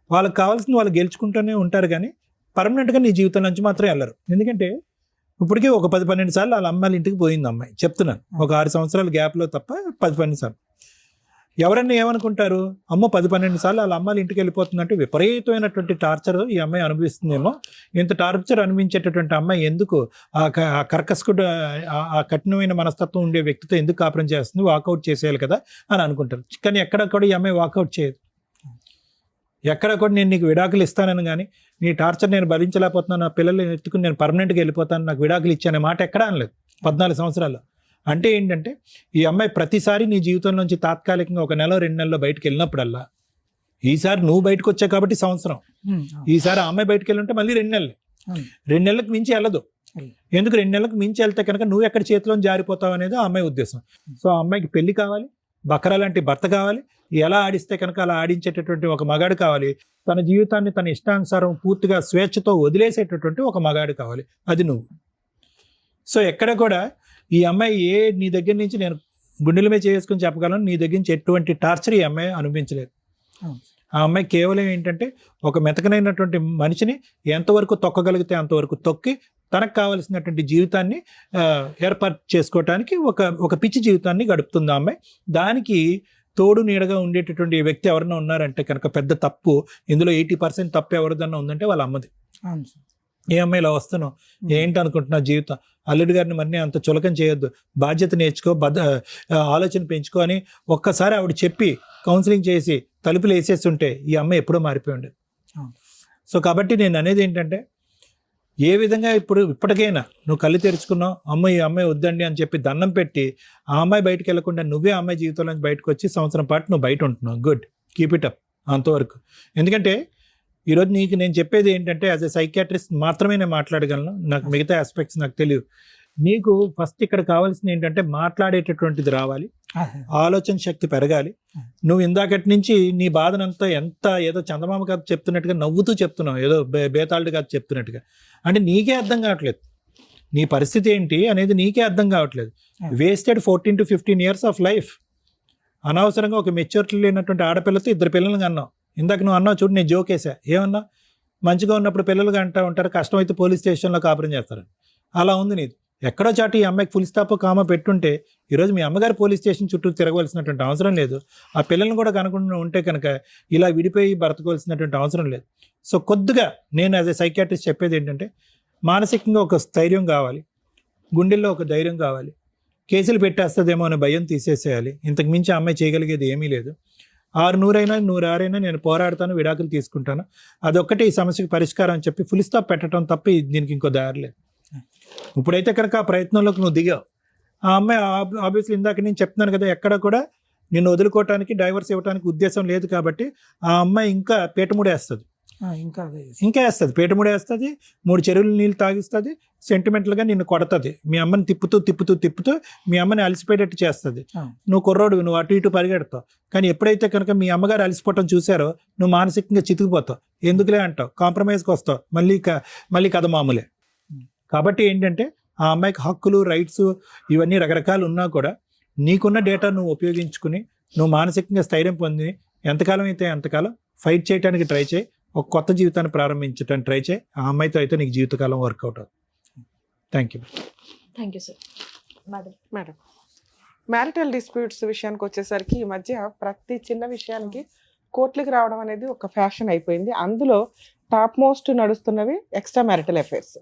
వాళ్ళకి కావాల్సింది వాళ్ళు గెలుచుకుంటూనే ఉంటారు కానీ పర్మనెంట్గా నీ జీవితం నుంచి మాత్రం వెళ్ళరు. ఎందుకంటే ఇప్పటికీ ఒక 10-12 సార్లు వాళ్ళ అమ్మాయిల ఇంటికి పోయింది అమ్మాయి, చెప్తున్నాను. ఒక 6 సంవత్సరాల గ్యాప్లో తప్ప 10-12 సార్లు. ఎవరన్నా ఏమనుకుంటారు, అమ్మో 10-12 సార్లు వాళ్ళ అమ్మాయిల ఇంటికి వెళ్ళిపోతుందంటే విపరీతమైనటువంటి టార్చర్ ఈ అమ్మాయి అనుభవిస్తుందేమో. ఇంత టార్చర్ అనిపించేటటువంటి అమ్మాయి ఎందుకు ఆ కర్కశకుడు ఆ కఠినమైన మనస్తత్వం ఉండే వ్యక్తితో ఎందుకు కాపురం చేస్తుంది, వాకౌట్ చేసేయాలి కదా అని అనుకుంటారు. కానీ ఎక్కడ కూడా ఈ అమ్మాయి వాకౌట్ చేయదు. ఎక్కడ కూడా నేను నీకు విడాకులు ఇస్తానని కానీ నీ టార్చర్ నేను భరించలేకపోతున్నాను, నా పిల్లల్ని ఎత్తుకుని నేను పర్మనెంట్గా వెళ్ళిపోతాను, నాకు విడాకులు ఇచ్చానే మాట ఎక్కడా అనలేదు 14 సంవత్సరాల్లో. అంటే ఏంటంటే ఈ అమ్మాయి ప్రతిసారి నీ జీవితంలోంచి తాత్కాలికంగా 1 నెల 2 నెలల్లో బయటకు వెళ్ళినప్పుడల్లా, ఈసారి నువ్వు బయటకు వచ్చావు కాబట్టి సంవత్సరం, ఈసారి ఆ అమ్మాయి బయటకు వెళ్ళి మళ్ళీ 2 నెలలు, 2 నెలలకు మించి వెళ్ళదు. ఎందుకు 2 నెలలకు మించి వెళ్తే కనుక నువ్వు ఎక్కడ చేతిలో జారిపోతావు అనేది ఆ అమ్మాయి ఉద్దేశం. సో ఆ అమ్మాయికి పెళ్లి కావాలి, బకరా లాంటి భర్త కావాలి, ఎలా ఆడిస్తే కనుక అలా ఆడించేటటువంటి ఒక మగాడు కావాలి, తన జీవితాన్ని తన ఇష్టానుసారం పూర్తిగా స్వేచ్ఛతో వదిలేసేటటువంటి ఒక మగాడు కావాలి, అది నువ్వు. సో ఎక్కడ కూడా ఈ అమ్మాయి నీ దగ్గర నుంచి నేను గుండెల మీద చేసుకుని చెప్పగలను, నీ దగ్గర నుంచి ఎటువంటి టార్చర్ ఈ అమ్మాయి అనుభవించలేదు. ఆ అమ్మాయి కేవలం ఏంటంటే ఒక మెతకనైనటువంటి మనిషిని ఎంతవరకు తొక్కగలిగితే అంతవరకు తొక్కి తనకు కావలసినటువంటి జీవితాన్ని ఏర్పాటు చేసుకోవటానికి ఒక పిచ్చి జీవితాన్ని గడుపుతుంది ఆ అమ్మాయి. దానికి తోడు నీడగా ఉండేటటువంటి వ్యక్తి ఎవరైనా ఉన్నారంటే కనుక పెద్ద తప్పు, ఇందులో 80% తప్పు ఎవరిదన్నా ఉందంటే వాళ్ళ అమ్మది. ఏ అమ్మాయి ఇలా వస్తున్నావు, ఏంటి అనుకుంటున్నావు జీవితం, అల్లుడి గారిని మరి అంత చులకం చేయొద్దు, బాధ్యత నేర్చుకో, ఆలోచన పెంచుకో అని ఒక్కసారి ఆవిడ చెప్పి కౌన్సిలింగ్ చేసి తలుపులు వేసేస్తుంటే ఈ అమ్మాయి ఎప్పుడో మారిపోయి ఉండేది. సో కాబట్టి నేను అనేది ఏంటంటే ఏ విధంగా ఇప్పటికైనా నువ్వు కళ్ళు తెరుచుకున్నావు, ఈ అమ్మాయి వద్దండి అని చెప్పి దండం పెట్టి ఆ అమ్మాయి బయటకు వెళ్లకుండా నువ్వే అమ్మాయి జీవితంలో బయటకు వచ్చి సంవత్సరం పాటు నువ్వు బయట ఉంటున్నావు. గుడ్, కీప్ ఇట్ అప్ అంతవరకు. ఎందుకంటే ఈరోజు నీకు నేను చెప్పేది ఏంటంటే యాజ్ ఎ సైకియాట్రిస్ట్ మాత్రమే నేను మాట్లాడగలను, నాకు మిగతా ఆస్పెక్ట్స్ నాకు తెలియదు. నీకు ఫస్ట్ ఇక్కడ కావాల్సింది ఏంటంటే మాట్లాడేటటువంటిది రావాలి, ఆలోచన శక్తి పెరగాలి. నువ్వు ఇందాకటి నుంచి నీ బాధనంతా ఏదో చందమామ కథ చెప్తున్నట్టుగా నవ్వుతూ చెప్తున్నావు, ఏదో బేతాళుడు కథ చెప్తున్నట్టుగా. అంటే నీకే అర్థం కావట్లేదు నీ పరిస్థితి ఏంటి అనేది, నీకే అర్థం కావట్లేదు. Wasted 14 to 15 years of life. అనవసరంగా ఒక మెచ్యూరిటీ లేనటువంటి ఆడపిల్లతో 2 పిల్లలు అన్నావు. ఇందాక నువ్వు అన్నావు చూడు, నేను జోకేసా, ఏమన్నా మంచిగా ఉన్నప్పుడు పిల్లలుగా అంటూ ఉంటారు, కష్టమైతే పోలీస్ స్టేషన్లో కాపురం చేస్తారు. అలా ఉంది నీది. ఎక్కడో చాటు ఈ అమ్మాయికి ఫుల్ స్టాప్ కామా పెట్టుంటే ఈరోజు మీ అమ్మగారు పోలీస్ స్టేషన్ చుట్టూ తిరగవలసినటువంటి అవసరం లేదు. ఆ పిల్లల్ని కూడా కనుకుండా ఉంటే కనుక ఇలా విడిపోయి బ్రతకవలసినటువంటి అవసరం లేదు. సో కొద్దిగా నేను యాజ్ ఎ సైకియాట్రిస్ట్ చెప్పేది ఏంటంటే మానసికంగా ఒక స్థైర్యం కావాలి, గుండెల్లో ఒక ధైర్యం కావాలి. కేసులు పెట్టేస్తుందేమో అనే భయం తీసేసేయాలి. ఇంతకు మించి అమ్మాయి చేయగలిగేది ఏమీ లేదు. 600 అయినా 106 నేను పోరాడతాను, విడాకులు తీసుకుంటాను, అదొక్కటే ఈ సమస్యకి పరిష్కారం అని చెప్పి ఫుల్ స్టాప్ పెట్టడం తప్ప దీనికి ఇంకో దారి లేదు. ఇప్పుడైతే కనుక ఆ ప్రయత్నంలోకి నువ్వు దిగావు. ఆ అమ్మాయి ఆబ్వియస్లీ ఇందాక నేను చెప్తున్నాను కదా, ఎక్కడ కూడా నిన్ను వదులుకోవటానికి డైవర్స్ ఇవ్వడానికి ఉద్దేశం లేదు. కాబట్టి ఆ అమ్మాయి ఇంకా పీటముడేస్తుంది, ఇంకా వేస్తుంది, పీటముడేస్తుంది, 3 చెరువులు నీళ్ళు తాగిస్తుంది, సెంటిమెంటల్గా నిన్ను కొడుతుంది, మీ అమ్మని తిప్పుతూ మీ అమ్మని అలసిపోయేటట్టు చేస్తుంది. నువ్వు కుర్రోడు, నువ్వు అటు ఇటు పరిగెడతావు. కానీ ఎప్పుడైతే కనుక మీ అమ్మగారు అలసిపోవటం చూసారో నువ్వు మానసికంగా చితికిపోతావు, ఎందుకులే అంటావు, కాంప్రమైజ్కి వస్తావు, మళ్ళీ కథ మామూలే. కాబట్టి ఏంటంటే ఆ అమ్మాయికి హక్కులు రైట్స్ ఇవన్నీ రకరకాలు ఉన్నా కూడా నీకున్న డేటా నువ్వు ఉపయోగించుకుని నువ్వు మానసికంగా స్థైర్యం పొంది ఎంతకాలం అయితే అంతకాలం ఫైట్ చేయడానికి ట్రై చేయి, ఒక కొత్త జీవితాన్ని ప్రారంభించడానికి ట్రై చేయి. ఆ అమ్మాయితో అయితే నీకు జీవితకాలం వర్కౌట్ అవుతుంది. Thank you. Thank you sir. Madam, marital disputes విషయానికి వచ్చేసరికి ఈ మధ్య ప్రతి చిన్న విషయానికి కోర్టులకు రావడం అనేది ఒక ఫ్యాషన్ అయిపోయింది. అందులో టాప్ మోస్ట్ నడుస్తున్నవి ఎక్స్ట్రా మ్యారిటల్ అఫైర్స్.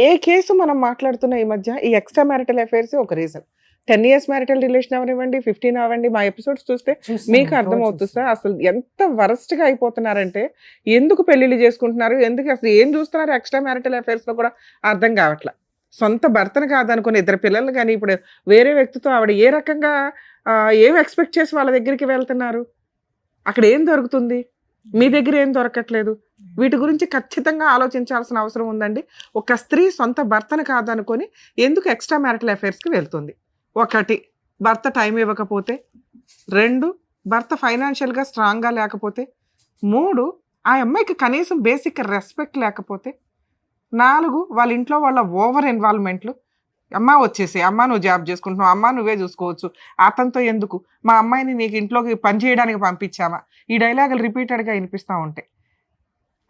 ఏ కేసు మనం మాట్లాడుతున్న ఈ మధ్య ఈ ఎక్స్ట్రా మ్యారిటల్ అఫైర్స్ ఒక రీజన్. 10 years మ్యారిటల్ రిలేషన్ అవనివ్వండి, 15 అవ్వండి, మా ఎపిసోడ్స్ చూస్తే మీకు అర్థమవుతుంది సార్ అసలు ఎంత వరస్ట్ గా అయిపోతున్నారంటే. ఎందుకు పెళ్లిళ్ళు చేసుకుంటున్నారు, ఎందుకు అసలు ఏం చూస్తున్నారు ఎక్స్ట్రా మ్యారిటల్ అఫైర్స్ లో కూడా అర్థం కావట్లా. సొంత భర్తను కాదనుకుని ఇద్దరు పిల్లలు కానీ ఇప్పుడు వేరే వ్యక్తితో ఆవిడ ఏ రకంగా ఏం ఎక్స్పెక్ట్ చేసి వాళ్ళ దగ్గరికి వెళ్తున్నారు, అక్కడ ఏం దొరుకుతుంది, మీ దగ్గర ఏం దొరకట్లేదు. వీటి గురించి ఖచ్చితంగా ఆలోచించాల్సిన అవసరం ఉందండి. ఒక స్త్రీ సొంత భర్తను కాదనుకొని ఎందుకు ఎక్స్ట్రా మ్యారిటల్ అఫైర్స్కి వెళ్తుంది? 1, భర్త టైం ఇవ్వకపోతే. 2, భర్త ఫైనాన్షియల్గా స్ట్రాంగ్గా లేకపోతే. 3, ఆ అమ్మాయికి కనీసం బేసిక్ రెస్పెక్ట్ లేకపోతే. 4, వాళ్ళ ఇంట్లో వాళ్ళ ఓవర్ ఇన్వాల్వ్మెంట్లు. అమ్మ వచ్చేసి, అమ్మ నువ్వు జాబ్ చేసుకుంటున్నావు, అమ్మ నువ్వే చూసుకోవచ్చు, అతనితో ఎందుకు, మా అమ్మాయిని నీకు ఇంట్లోకి పని చేయడానికి పంపించామా, ఈ డైలాగులు రిపీటెడ్గా వినిపిస్తూ ఉంటాయి.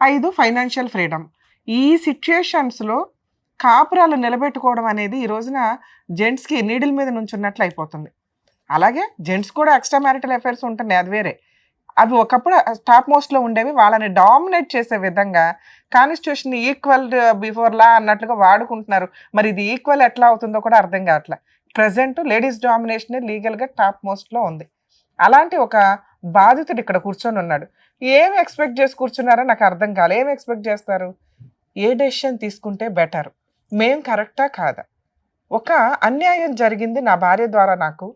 5, ఫైనాన్షియల్ ఫ్రీడమ్. ఈ సిచ్యుయేషన్స్లో కాపురాలు నిలబెట్టుకోవడం అనేది ఈ రోజున జెంట్స్కి నీడిల్ మీద నుంచున్నట్లు అయిపోతుంది. అలాగే జెంట్స్ కూడా ఎక్స్ట్రా మ్యారిటల్ అఫైర్స్ ఉంటున్నాయి, అది వేరే. అవి ఒకప్పుడు టాప్ మోస్ట్లో ఉండేవి, వాళ్ళని డామినేట్ చేసే విధంగా కాన్స్టిట్యూషన్ ఈక్వల్ బిఫోర్ లా అన్నట్లుగా వాడుకుంటున్నారు. మరి ఇది ఈక్వల్ ఎట్లా అవుతుందో కూడా అర్థం కావట్లే. ప్రజెంట్ లేడీస్ డామినేషన్ లీగల్గా టాప్ మోస్ట్లో ఉంది. అలాంటి ఒక బాధితుడు ఇక్కడ కూర్చొని ఉన్నాడు. ఏం ఎక్స్పెక్ట్ చేసి కూర్చున్నారో నాకు అర్థం కాలే. ఏం ఎక్స్పెక్ట్ చేస్తారు? ఏ డెసిషన్ తీసుకుంటే బెటర్, మేం కరెక్టా కాదా, ఒక అన్యాయం జరిగింది నా భార్య ద్వారా నాకు,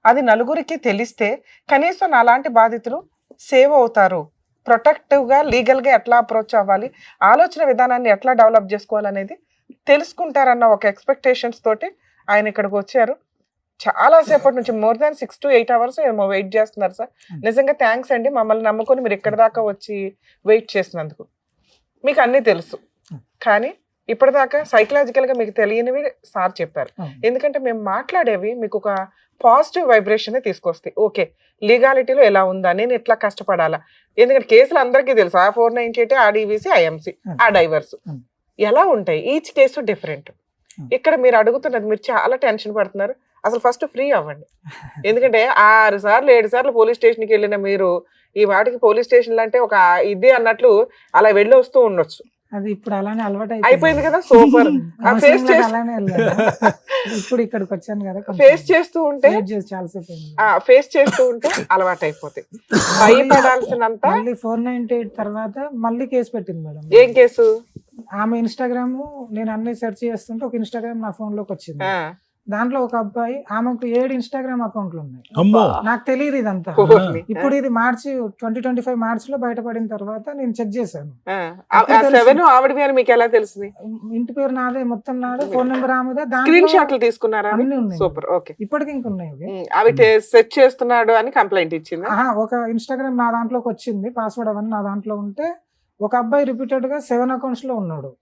అది నలుగురికి తెలిస్తే కనీసం నాలాంటి బాధితులు సేవ్ అవుతారు, ప్రొటెక్టివ్గా లీగల్గా ఎట్లా అప్రోచ్ అవ్వాలి, ఆలోచన విధానాన్ని ఎట్లా డెవలప్ చేసుకోవాలనేది తెలుసుకుంటారన్న ఒక ఎక్స్పెక్టేషన్స్ తోటి ఆయన ఇక్కడికి వచ్చారు. చాలాసేపటి నుంచి మోర్ దాన్ 6 to 8 hours ఏమో వెయిట్ చేస్తున్నారు సార్. నిజంగా థ్యాంక్స్ అండి, మమ్మల్ని నమ్ముకొని మీరు ఇక్కడ దాకా వచ్చి వెయిట్ చేసినందుకు. మీకు అన్నీ తెలుసు కానీ ఇప్పటిదాకా సైకలాజికల్గా మీకు తెలియనివి సార్ చెప్పారు. ఎందుకంటే మేము మాట్లాడేవి మీకు ఒక పాజిటివ్ వైబ్రేషన్ తీసుకొస్తాయి. ఓకే, లీగాలిటీలో ఎలా ఉందా, నేను ఎట్లా కష్టపడాలా, ఎందుకంటే కేసులు అందరికీ తెలుసు, ఆ 498, ఆ డివిసి, ఐఎంసి, ఆ డైవర్స్ ఎలా ఉంటాయి, ఈచ్ కేసు డిఫరెంట్. ఇక్కడ మీరు అడుగుతున్నది, మీరు చాలా టెన్షన్ పడుతున్నారు. అసలు ఫస్ట్ ఫ్రీ అవ్వండి. ఎందుకంటే 6 సార్లు 7 సార్లు పోలీస్ స్టేషన్కి వెళ్ళిన మీరు ఈ వాటికి పోలీస్ స్టేషన్లు అంటే ఒక ఇది అన్నట్లు అలా వెళ్ళి వస్తూ ఉండొచ్చు. అది ఇప్పుడు అలానే అలవాటు అయిపోయింది కదా. సూపర్. ఇప్పుడు ఇక్కడికి వచ్చాను కదా, ఫేస్ చేస్తూ ఉంటే ఫేస్ చేస్తూ ఉంటే అలవాటు అయిపోతాయి. భయపడాల్సినంత. మళ్ళీ 498 తర్వాత మళ్ళీ కేసు పెట్టింది మేడం. ఏం కేసు? ఆమె ఇన్స్టాగ్రామ్ నేను అన్ని సెర్చ్ చేస్తుంటే ఒక ఇన్స్టాగ్రామ్ నా ఫోన్ లోకి వచ్చింది. దాంట్లో ఒక అబ్బాయి, ఆమెకు 7 ఇన్స్టాగ్రామ్ అకౌంట్లు ఉన్నాయి. నాకు తెలియదు ఇదంతా. ఇప్పుడు ఇది మార్చి 2025 మార్చిలో బయటపడిన తర్వాత నేను చెక్ చేశాను. మీకు ఎలా తెలిసింది? ఇంటి పేరు నాదే, మొత్తం నాదే, ఫోన్ నెంబర్ ఆమెదే. స్క్రీన్ షాట్లు తీసుకున్నారా? అన్ని ఉన్నాయి. సూపర్. ఓకే. ఇప్పటికి ఇంకున్నాయి. అవి సెట్ చేస్తున్నాడు అని కంప్లైంట్ ఇచ్చింది. ఒక ఇన్స్టాగ్రామ్ నా దాంట్లోకి వచ్చింది, పాస్వర్డ్ అవన్నీ నా దాంట్లో ఉంటే ఒక అబ్బాయి రిపీటెడ్ గా 7 అకౌంట్స్ లో ఉన్నాడు.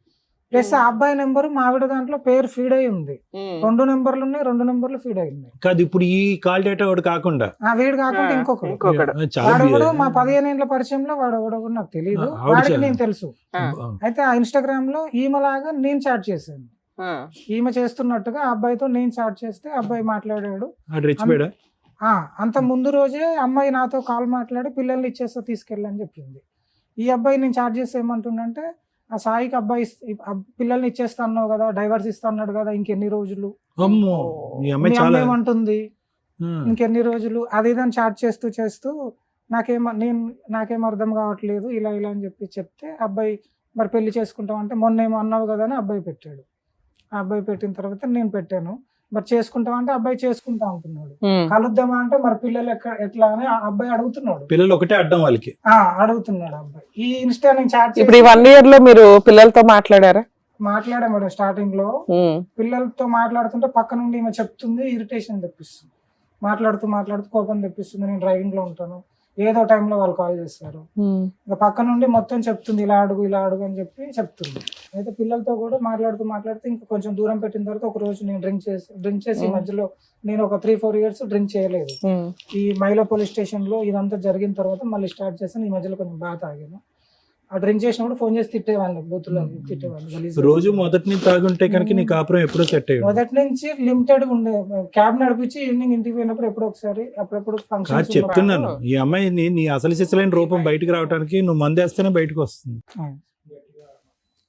ప్లస్ ఆ అబ్బాయి నెంబర్ మావిడ దాంట్లో పేరు ఫీడ్ అయి ఉంది. 2 నెంబర్లు ఉన్నాయి, 2 నెంబర్లు ఫీడ్ అయి ఉన్నాయి. కాదు, ఇప్పుడు ఈ కాల్ డేటా వాడు కాకుండా వీడు కాకుండా ఇంకొకడు వాడు మా 15 ఏళ్ల పరిచయంలో వాడు కూడా నాకు తెలియదు, వాడికి నేను తెలుసు. అయితే ఆ ఇన్స్టాగ్రామ్ లో ఈమెలాగా నేను చాట్ చేశాను, ఈమె చేస్తున్నట్టుగా ఆ అబ్బాయితో నేను చాట్ చేస్తే అబ్బాయి మాట్లాడాడు. అంత ముందు రోజే అమ్మాయి నాతో కాల్ మాట్లాడి పిల్లల్ని ఇచ్చేస్తా తీసుకెళ్ళని చెప్పింది. ఈ అబ్బాయి నేను చాట్ చేస్తే ఏమంటుండంటే, ఆ సాయికి అబ్బాయి పిల్లల్ని ఇచ్చేస్తా అన్నావు కదా, డైవర్స్ ఇస్తా అన్నాడు కదా, ఇంకెన్ని రోజులు ఏమంటుంది, ఇంకెన్ని రోజులు, అది ఇదని చాట్ చేస్తూ నాకేం అర్థం కావట్లేదు, ఇలా అని చెప్తే అబ్బాయి మరి పెళ్లి చేసుకుంటాం అంటే మొన్నేమో అన్నావు కదా అని అబ్బాయి పెట్టాడు. ఆ అబ్బాయి పెట్టిన తర్వాత నేను పెట్టాను, మరి చేసుకుంటాం అంటే అబ్బాయి చేసుకుంటా అంటున్నాడు. కలుద్దామా అంటే మరి పిల్లలు ఎట్లా అని అబ్బాయి అడుగుతున్నాడు. పిల్లలు ఒకటే అడ్డం వాళ్ళకి అడుగుతున్నాడు అబ్బాయి. ఈ ఇన్స్టా నేను చాట్ ఇప్పుడు 1 year లో మీరు పిల్లలతో మాట్లాడా మేడం? స్టార్టింగ్ లో పిల్లలతో మాట్లాడుతుంటే పక్క నుండి ఈమె చెప్తుంది, ఇరిటేషన్ తెప్పిస్తుంది, మాట్లాడుతూ కోపం తెప్పిస్తుంది. నేను డ్రైవింగ్ లో ఉంటాను, ఏదో టైంలో వాళ్ళు కాల్ చేస్తారు. ఇంకా పక్క నుండి మొత్తం చెప్తుంది, ఇలా అడుగు అని చెప్పి చెప్తుంది. అయితే పిల్లలతో కూడా మాట్లాడుతూ ఇంకా కొంచెం దూరం పెట్టిన తర్వాత ఒక రోజు నేను డ్రింక్ చేసి ఈ మధ్యలో నేను ఒక 3-4 ఇయర్స్ డ్రింక్ చేయలేదు. ఈ మైలో పోలీస్ స్టేషన్ లో ఇదంతా జరిగిన తర్వాత మళ్ళీ స్టార్ట్ చేశాను. ఈ మధ్యలో కొంచెం బాగా తాగాను. ఆ డ్రింక్ చేసినప్పుడు ఫోన్ చేసి తిట్టేవాళ్ళు, బూతులో తిట్టేవాళ్ళు. రోజు మొదటి నుంచి తాగుంటే కనుక నీ కాపురం ఎప్పుడో సెట్ అయ్యి మొదటి నుంచి లిమిటెడ్ ఉండే, క్యాబ్ నడిపించి ఈవినింగ్ ఇంటికి పోయినప్పుడు ఎప్పుడో ఒకసారి, అప్పుడప్పుడు కాదు ఫంక్షన్ చెప్తున్నాను, ఈ అమ్మాయిని నీ అసలు సిసలైన రూపం బయటకు రావడానికి నువ్వు మందేస్తేనే బయటకు వస్తుంది.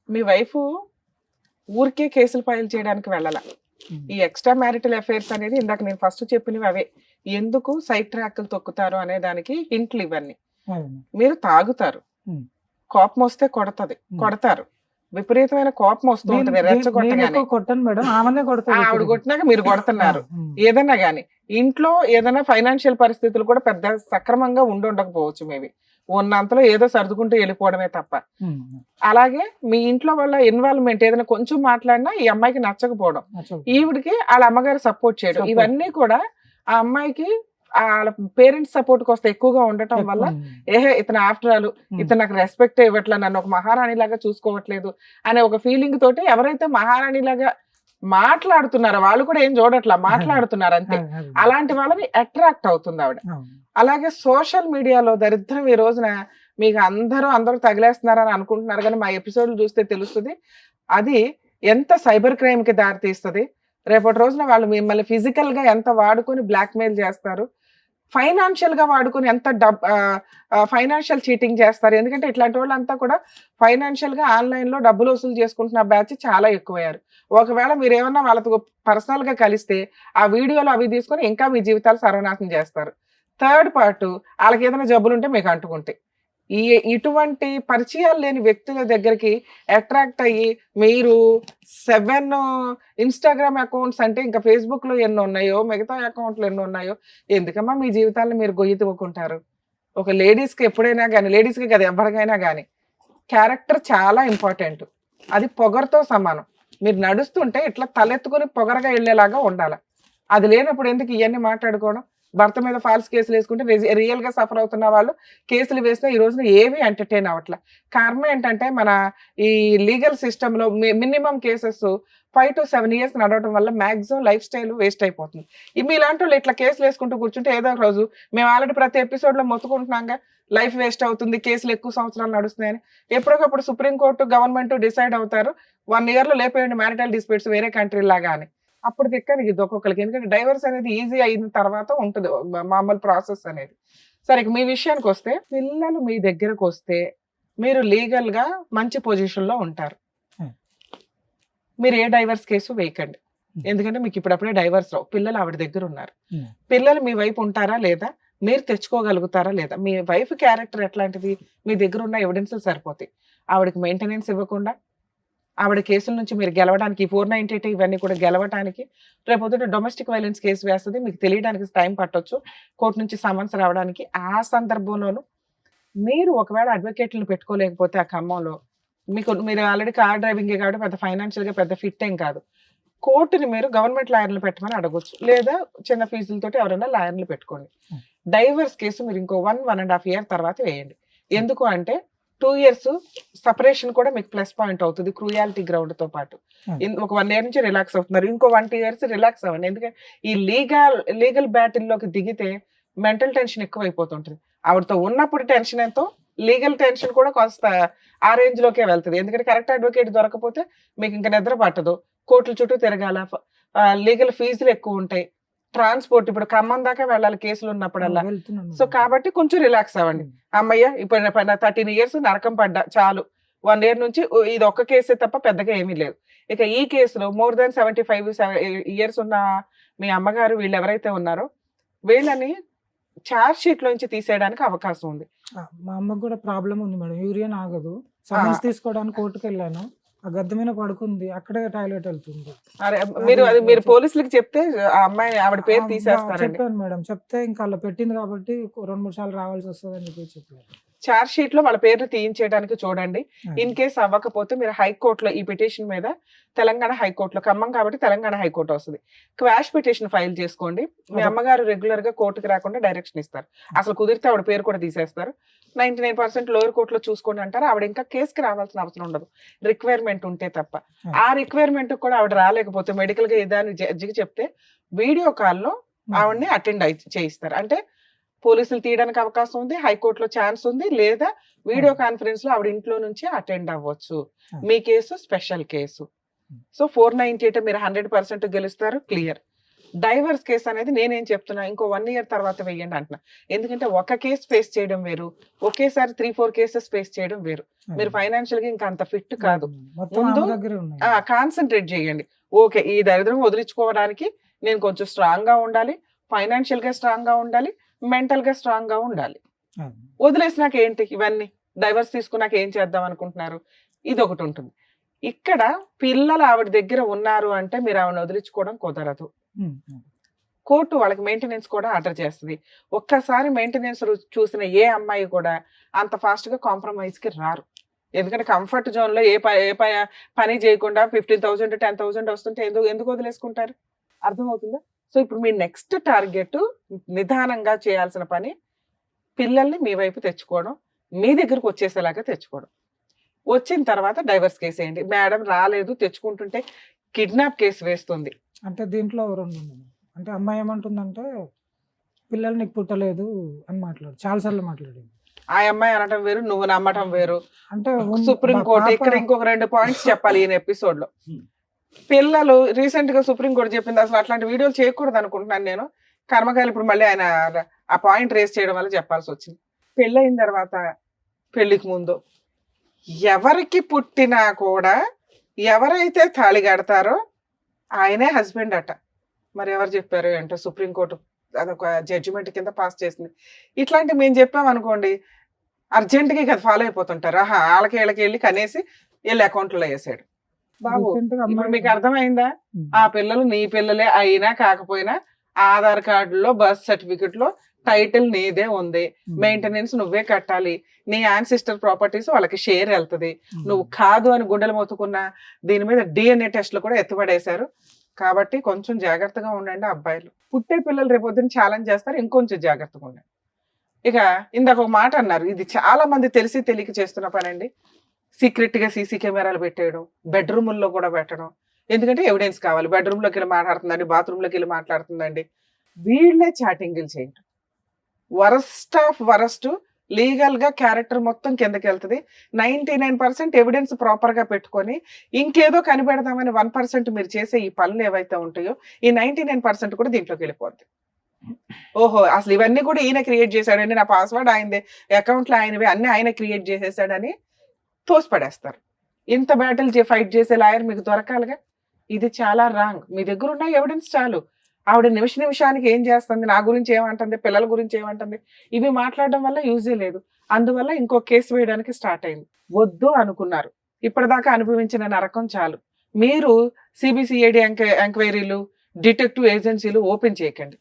మీ వైఫ్ ఊరికే కేసులు ఫైల్ చేయడానికి వెళ్ళాల. ఈ ఎక్స్ట్రా మ్యారిటల్ అఫైర్స్ అనేది ఇందాక నేను ఫస్ట్ చెప్పినవి అవే. ఎందుకు సైడ్ ట్రాక్లు తొక్కుతారు అనే దానికి హింట్లు ఇవన్నీ. మీరు తాగుతారు, కోపం వస్తే కొడతారు, విపరీతమైన కోపం వస్తూ ఉంటుంది, రెచ్చగొట్టగానే. కొట్టను మేడం, ఆమెనే కొడతాను. ఆవిడ కొట్టినాక మీరు కొడుతున్నారు. ఏదన్నా గానీ ఇంట్లో ఏదైనా ఫైనాన్షియల్ పరిస్థితులు కూడా పెద్ద సక్రమంగా ఉండకపోవచ్చు, మేబీ ఉన్నంతలో ఏదో సర్దుకుంటూ వెళ్ళిపోవడమే తప్ప. అలాగే మీ ఇంట్లో వాళ్ళ ఇన్వాల్వ్మెంట్ ఏదైనా కొంచెం మాట్లాడినా ఈ అమ్మాయికి నచ్చకపోవడం, ఈవిడికి వాళ్ళ అమ్మగారు సపోర్ట్ చేయడం, ఇవన్నీ కూడా ఆ అమ్మాయికి వాళ్ళ పేరెంట్స్ సపోర్ట్ కోస్తా ఎక్కువగా ఉండటం వల్ల ఇతను ఆఫ్టర్ ఆల్ ఇతను నాకు రెస్పెక్ట్ ఇవ్వట్లేదు, నన్ను ఒక మహారాణి లాగా చూసుకోవట్లేదు అనే ఒక ఫీలింగ్ తోటి ఎవరైతే మహారాణి లాగా మాట్లాడుతున్నారో వాళ్ళు కూడా ఏం చూడట్లా, మాట్లాడుతున్నారు అంతే. అలాంటి వాళ్ళని అట్రాక్ట్ అవుతుంది ఆవిడ. అలాగే సోషల్ మీడియాలో దరిద్రం ఈ రోజున మీకు అందరూ తగిలేస్తున్నారని అనుకుంటున్నారు, కానీ మా ఎపిసోడ్లు చూస్తే తెలుస్తుంది అది ఎంత సైబర్ క్రైమ్ కి దారి తీస్తుంది. రేపటి రోజున వాళ్ళు మిమ్మల్ని ఫిజికల్ గా ఎంత వాడుకొని బ్లాక్మెయిల్ చేస్తారు, ఫైనాన్షియల్ గా వాడుకొని ఎంత ఫైనాన్షియల్ చీటింగ్ చేస్తారు. ఎందుకంటే ఇట్లాంటి వాళ్ళంతా కూడా ఫైనాన్షియల్ గా ఆన్లైన్ లో డబ్బులు వసూలు చేసుకుంటున్న బ్యాచ్ చాలా ఎక్కువయ్యారు. ఒకవేళ మీరు ఏమన్నా వాళ్ళతో పర్సనల్ గా కలిస్తే ఆ వీడియోలు అవి తీసుకొని ఇంకా మీ జీవితాలు సర్వనాశనం చేస్తారు. థర్డ్ పార్ట్ వాళ్ళకి ఏదైనా జబ్బులు ఉంటే మీకు అంటుకుంటే ఇటువంటి పరిచయాలు లేని వ్యక్తుల దగ్గరికి అట్రాక్ట్ అయ్యి మీరు 7 ఇన్స్టాగ్రామ్ అకౌంట్స్ అంటే ఇంకా ఫేస్బుక్ లో ఎన్ని ఉన్నాయో, మిగతా అకౌంట్లు ఎన్ని ఉన్నాయో, ఎందుకమ్మా మీ జీవితాలను మీరు గొయ్యి తవ్వుకుంటారు? ఒక లేడీస్ కి ఎప్పుడైనా కానీ, లేడీస్ కి కదా ఎవరికైనా కానీ క్యారెక్టర్ చాలా ఇంపార్టెంట్. అది పొగరుతో సమానం. మీరు నడుస్తుంటే ఇట్లా తలెత్తుకుని పొగరగా వెళ్ళేలాగా ఉండాలి. అది లేనప్పుడు ఎందుకు ఇవన్నీ మాట్లాడుకోవడం? భర్త మీద ఫాల్స్ కేసులు వేసుకుంటే రియల్ గా సఫర్ అవుతున్న వాళ్ళు కేసులు వేసినా ఈ రోజున ఏవి ఎంటర్టైన్ అవ్వట్ల. కారణం ఏంటంటే మన ఈ లీగల్ సిస్టమ్ లో మినిమం కేసెస్ 5 to 7 years నడవడం వల్ల మాక్సిమం లైఫ్ స్టైల్ వేస్ట్ అయిపోతుంది. మీలాంటి వాళ్ళు ఇట్లా కేసులు వేసుకుంటూ కూర్చుంటే ఏదో ఒక రోజు మేము ఆల్రెడీ ప్రతి ఎపిసోడ్ లో మొత్తుకుంటున్నాగా లైఫ్ వేస్ట్ అవుతుంది, కేసులు ఎక్కువ సంవత్సరాలు నడుస్తున్నాయని. ఎప్పటికప్పుడు సుప్రీంకోర్టు గవర్నమెంట్ డిసైడ్ అవుతారు 1 year లో లేపేయండి మ్యారిటల్ డిస్ప్యూట్స్ వేరే కంట్రీ లాగా అని. అప్పుడు దిక్కని ఇది ఒక్కొక్కరికి. ఎందుకంటే డైవర్స్ అనేది ఈజీ అయిన తర్వాత ఉంటుంది మామూలు ప్రాసెస్ అనేది. సరే మీ విషయానికి వస్తే, పిల్లలు మీ దగ్గరకు వస్తే మీరు లీగల్ గా మంచి పొజిషన్ లో ఉంటారు. మీరు ఏ డైవర్స్ కేసు వేయకండి, ఎందుకంటే మీకు ఇప్పుడప్పుడే డైవర్స్ రావు. పిల్లలు ఆవిడ దగ్గర ఉన్నారు. పిల్లలు మీ వైపు ఉంటారా లేదా, మీరు తెచ్చుకోగలుగుతారా లేదా, మీ వైఫ్ క్యారెక్టర్ ఎట్లాంటిది, మీ దగ్గర ఉన్న ఎవిడెన్స్ సరిపోతాయి. ఆవిడకి మెయింటెనెన్స్ ఇవ్వకుండా ఆవిడ కేసుల నుంచి మీరు గెలవడానికి 498 ఇవన్నీ కూడా గెలవడానికి రేపొద్దున డొమెస్టిక్ వైలెన్స్ కేసు వేస్తుంది. మీకు తెలియడానికి టైం పట్టొచ్చు, కోర్టు నుంచి సమన్స్ రావడానికి. ఆ సందర్భంలోనూ మీరు ఒకవేళ అడ్వకేట్లను పెట్టుకోలేకపోతే ఆ ఖమ్మంలో మీరు ఆల్రెడీ కార్ డ్రైవింగే కాబట్టి పెద్ద ఫైనాన్షియల్ గా పెద్ద ఫిట్ ఏం కాదు, కోర్టుని మీరు గవర్నమెంట్ లాయర్లు పెట్టమని అడగొచ్చు, లేదా చిన్న ఫీజులతోటి ఎవరైనా లాయర్లు పెట్టుకోండి. డైవర్స్ కేసు మీరు ఇంకో 1.5 year తర్వాత వేయండి. ఎందుకు అంటే 2 years సపరేషన్ కూడా మీకు ప్లస్ పాయింట్ అవుతుంది క్రూయాలిటీ గ్రౌండ్ తో పాటు. ఒక 1 year నుంచి రిలాక్స్ అవుతున్నారు, ఇంకో 1-2 years రిలాక్స్ అవ్వండి. ఎందుకంటే ఈ లీగల్ బ్యాటిల్లోకి దిగితే మెంటల్ టెన్షన్ ఎక్కువ అయిపోతుంటుంది. ఆవిడతో ఉన్నప్పుడు టెన్షన్ ఎంతో, లీగల్ టెన్షన్ కూడా కొంత ఆ రేంజ్ లోకే వెళ్తుంది. ఎందుకంటే కరెక్ట్ అడ్వకేట్ దొరకపోతే మీకు ఇంకా నిద్ర పట్టదు, కోర్టుల చుట్టూ తిరగాల, లీగల్ ఫీజులు ఎక్కువ ఉంటాయి, ట్రాన్స్పోర్ట్ ఇప్పుడు ఖమ్మం దాకా వెళ్ళాలి కేసులు ఉన్నప్పుడల్లా. సో కాబట్టి కొంచెం రిలాక్స్ అవ్వండి. అమ్మయ్య ఇప్పుడు 13 years నరకం పడ్డా చాలు, 1 year నుంచి ఇది ఒక్క కేసే తప్ప పెద్దగా ఏమీ లేదు. ఇక ఈ కేసులో more than 75 years ఉన్న మీ అమ్మగారు వీళ్ళు ఎవరైతే ఉన్నారో వీళ్ళని చార్జ్ షీట్ లోంచి తీసేయడానికి అవకాశం ఉంది. మా అమ్మకు కూడా ప్రాబ్లం ఉంది మేడం, యూరియన్ ఆగదు. సమన్స్ తీసుకోవడానికి కోర్టుకు వెళ్ళాను, ఆ గద్దె మీద పడుకుంది, అక్కడే టాయిలెట్ వెళ్తుంది. మీరు పోలీసులకు చెప్తే ఆ అమ్మాయి ఆవిడ పేరు తీసేస్తారు. చెప్పాను మేడం, చెప్తే ఇంకా అలా పెట్టింది కాబట్టి 2-3 సార్లు రావాల్సి వస్తుంది అని చెప్పి చెప్పారు. చార్జ్ షీట్ లో వాళ్ళ పేర్లు తీయించేయడానికి చూడండి. ఇన్ కేస్ అవ్వకపోతే మీరు హైకోర్టులో ఈ పిటిషన్ మీద తెలంగాణ హైకోర్టులో, ఖమ్మం కాబట్టి తెలంగాణ హైకోర్టు వస్తుంది, క్వాష్ పిటిషన్ ఫైల్ చేసుకోండి. మీ అమ్మగారు రెగ్యులర్ గా కోర్టుకి రాకుండా డైరెక్షన్ ఇస్తారు. అసలు కుదిరితే ఆవిడ పేరు కూడా తీసేస్తారు. 99% లోయర్ కోర్టులో చూసుకోండి అంటారు. ఆవిడ ఇంకా కేసుకి రావాల్సిన అవసరం ఉండదు, రిక్వైర్మెంట్ ఉంటే తప్ప. ఆ రిక్వైర్మెంట్ కూడా ఆవిడ రాలేకపోతే మెడికల్ గా ఏదాన్ని జడ్జికి చెప్తే వీడియో కాల్లో ఆవిడని అటెండ్ చేయిస్తారు. అంటే పోలీసులు తీయడానికి అవకాశం ఉంది, హైకోర్టులో ఛాన్స్ ఉంది, లేదా వీడియో కాన్ఫరెన్స్ లో ఆవిడ ఇంట్లో నుంచి అటెండ్ అవ్వచ్చు. మీ కేసు స్పెషల్ కేసు. సో 498 మీరు 100% గెలుస్తారు, క్లియర్. డైవర్స్ కేసు అనేది నేనేం చెప్తున్నా, ఇంకో 1 year తర్వాత వెయ్యండి అంటున్నా. ఎందుకంటే ఒక కేసు ఫేస్ చేయడం వేరు, ఒకేసారి 3-4 కేసెస్ ఫేస్ చేయడం వేరు. మీరు ఫైనాన్షియల్ గా ఇంకా అంత ఫిట్ కాదు. ముందు కాన్సన్ట్రేట్ చేయండి. ఓకే, ఈ దరిద్రం వదిలించుకోవడానికి నేను కొంచెం స్ట్రాంగ్ గా ఉండాలి, ఫైనాన్షియల్ గా స్ట్రాంగ్ గా ఉండాలి, మెంటల్ గా స్ట్రాంగ్ గా ఉండాలి. వదిలేసినాక ఏంటి, ఇవన్నీ డైవర్స్ తీసుకున్నాక ఏం చేద్దాం అనుకుంటున్నారు? ఇది ఒకటి ఉంటుంది. ఇక్కడ పిల్లలు ఆవిడ దగ్గర ఉన్నారు అంటే మీరు ఆవిడని వదిలించుకోవడం కుదరదు. కోర్టు వాళ్ళకి మెయింటెనెన్స్ కూడా ఆర్డర్ చేస్తుంది. ఒక్కసారి మెయింటెనెన్స్ చూసిన ఏ అమ్మాయి కూడా అంత ఫాస్ట్ గా కాంప్రమైజ్ కి రారు. ఎందుకంటే కంఫర్ట్ జోన్ లో ఏ పని చేయకుండా 15,000 10,000 వస్తుంటే ఎందుకు వదిలేసుకుంటారు? అర్థమవుతుందా? సో ఇప్పుడు మీ నెక్స్ట్ టార్గెట్ నిదానంగా చేయాల్సిన పని పిల్లల్ని మీ వైపు తెచ్చుకోవడం, మీ దగ్గరకు వచ్చేసేలాగా తెచ్చుకోవడం. వచ్చిన తర్వాత డైవర్స్ కేసు వేయండి. మేడం రాలేదు, తెచ్చుకుంటుంటే కిడ్నాప్ కేసు వేస్తుంది. అంటే దీంట్లో రెండు ఉన్నాయి. అంటే అమ్మాయి ఏమంటుందంటే పిల్లలు నీకు పుట్టలేదు అని చాలాసార్లు మాట్లాడింది. ఆ అమ్మాయి అనటం వేరు, నువ్వు నమ్మటం వేరు. అంటే సుప్రీంకోర్టు ఇక్కడ ఇంకొక 2 పాయింట్స్ చెప్పాలి ఈయన ఎపిసోడ్ లో. పిల్లలు రీసెంట్ గా సుప్రీంకోర్టు చెప్పింది అసలు అట్లాంటి వీడియోలు చేయకూడదు అనుకుంటున్నాను నేను. కర్మకాయలు ఇప్పుడు మళ్ళీ ఆయన ఆ పాయింట్ రేస్ చేయడం వల్ల చెప్పాల్సి వచ్చింది. పెళ్ళయిన తర్వాత, పెళ్లికి ముందు ఎవరికి పుట్టినా కూడా ఎవరైతే తాళి కడతారో ఆయనే హస్బెండ్ అట. మరి ఎవరు చెప్పారు అంటే సుప్రీంకోర్టు అదొక జడ్జిమెంట్ కింద పాస్ చేసింది. ఇట్లాంటి మేము చెప్పాం అనుకోండి, అర్జెంట్గా కదా ఫాలో అయిపోతుంటారు. వాళ్ళకి వీళ్ళకి వెళ్ళి కనేసి వీళ్ళ అకౌంట్లో వేసాడు. బాబు ఇప్పుడు మీకు అర్థమైందా? ఆ పిల్లలు నీ పిల్లలే అయినా కాకపోయినా ఆధార్ కార్డులో, బర్త్ సర్టిఫికెట్ లో టైటిల్ నీదే ఉంది, మెయింటెనెన్స్ నువ్వే కట్టాలి, నీ యాన్సిస్టర్ ప్రాపర్టీస్ వాళ్ళకి షేర్ వెళ్తుంది. నువ్వు కాదు అని గుండెలు మొత్తుకున్నా దీని మీద DNA టెస్ట్లు కూడా ఎత్తుపడేశారు. కాబట్టి కొంచెం జాగ్రత్తగా ఉండండి అబ్బాయిలు. పుట్టే పిల్లలు రేపొద్దున ఛాలెంజ్ చేస్తారు, ఇంకొంచెం జాగ్రత్తగా ఉండండి. ఇక ఇందాక ఒక మాట అన్నారు, ఇది చాలా మంది తెలిసి తెలియక చేస్తున్న పని అండి. సీక్రెట్ గా సీసీ కెమెరాలు పెట్టేయడం, బెడ్రూముల్లో కూడా పెట్టడం. ఎందుకంటే ఎవిడెన్స్ కావాలి. బెడ్రూమ్లోకి వెళ్ళి మాట్లాడుతుందండి, బాత్రూంలోకి వెళ్ళి మాట్లాడుతుందండి, వీళ్ళే చాటింగ్లు చేయడం. Worst of worst. లీగల్ గా క్యారెక్టర్ మొత్తం కిందకి వెళ్తుంది. 99% ఎవిడెన్స్ ప్రాపర్ గా పెట్టుకొని ఇంకేదో కనిపెడదామని 1% మీరు చేసే ఈ పనులు ఏవైతే ఉంటాయో ఈ 99% కూడా దీంట్లోకి వెళ్ళిపోద్ది. ఓహో, అసలు ఇవన్నీ కూడా ఈయన క్రియేట్ చేశాడండి, నా పాస్వర్డ్ ఆయనదే, అకౌంట్లో ఆయనవి, అన్ని ఆయన క్రియేట్ చేసేసాడని తోసిపడేస్తారు. ఇంత బ్యాటిల్ ఫైట్ చేసే లాయర్ మీకు దొరకాలిగా. ఇది చాలా రాంగ్. మీ దగ్గర ఉన్న ఎవిడెన్స్ చాలు. ఆవిడ నిమిషానికి ఏం చేస్తుంది, నా గురించి ఏమంటుంది, పిల్లల గురించి ఏమంటుంది, ఇవి మాట్లాడడం వల్ల యూజే లేదు. అందువల్ల ఇంకో కేసు వేయడానికి స్టార్ట్ అయింది. వద్దు అనుకున్నారు, ఇప్పటిదాకా అనుభవించిన నరకం చాలు. మీరు CBCID ఎంక్వైరీలు, డిటెక్టివ్ ఏజెన్సీలు ఓపెన్ చేయకండి.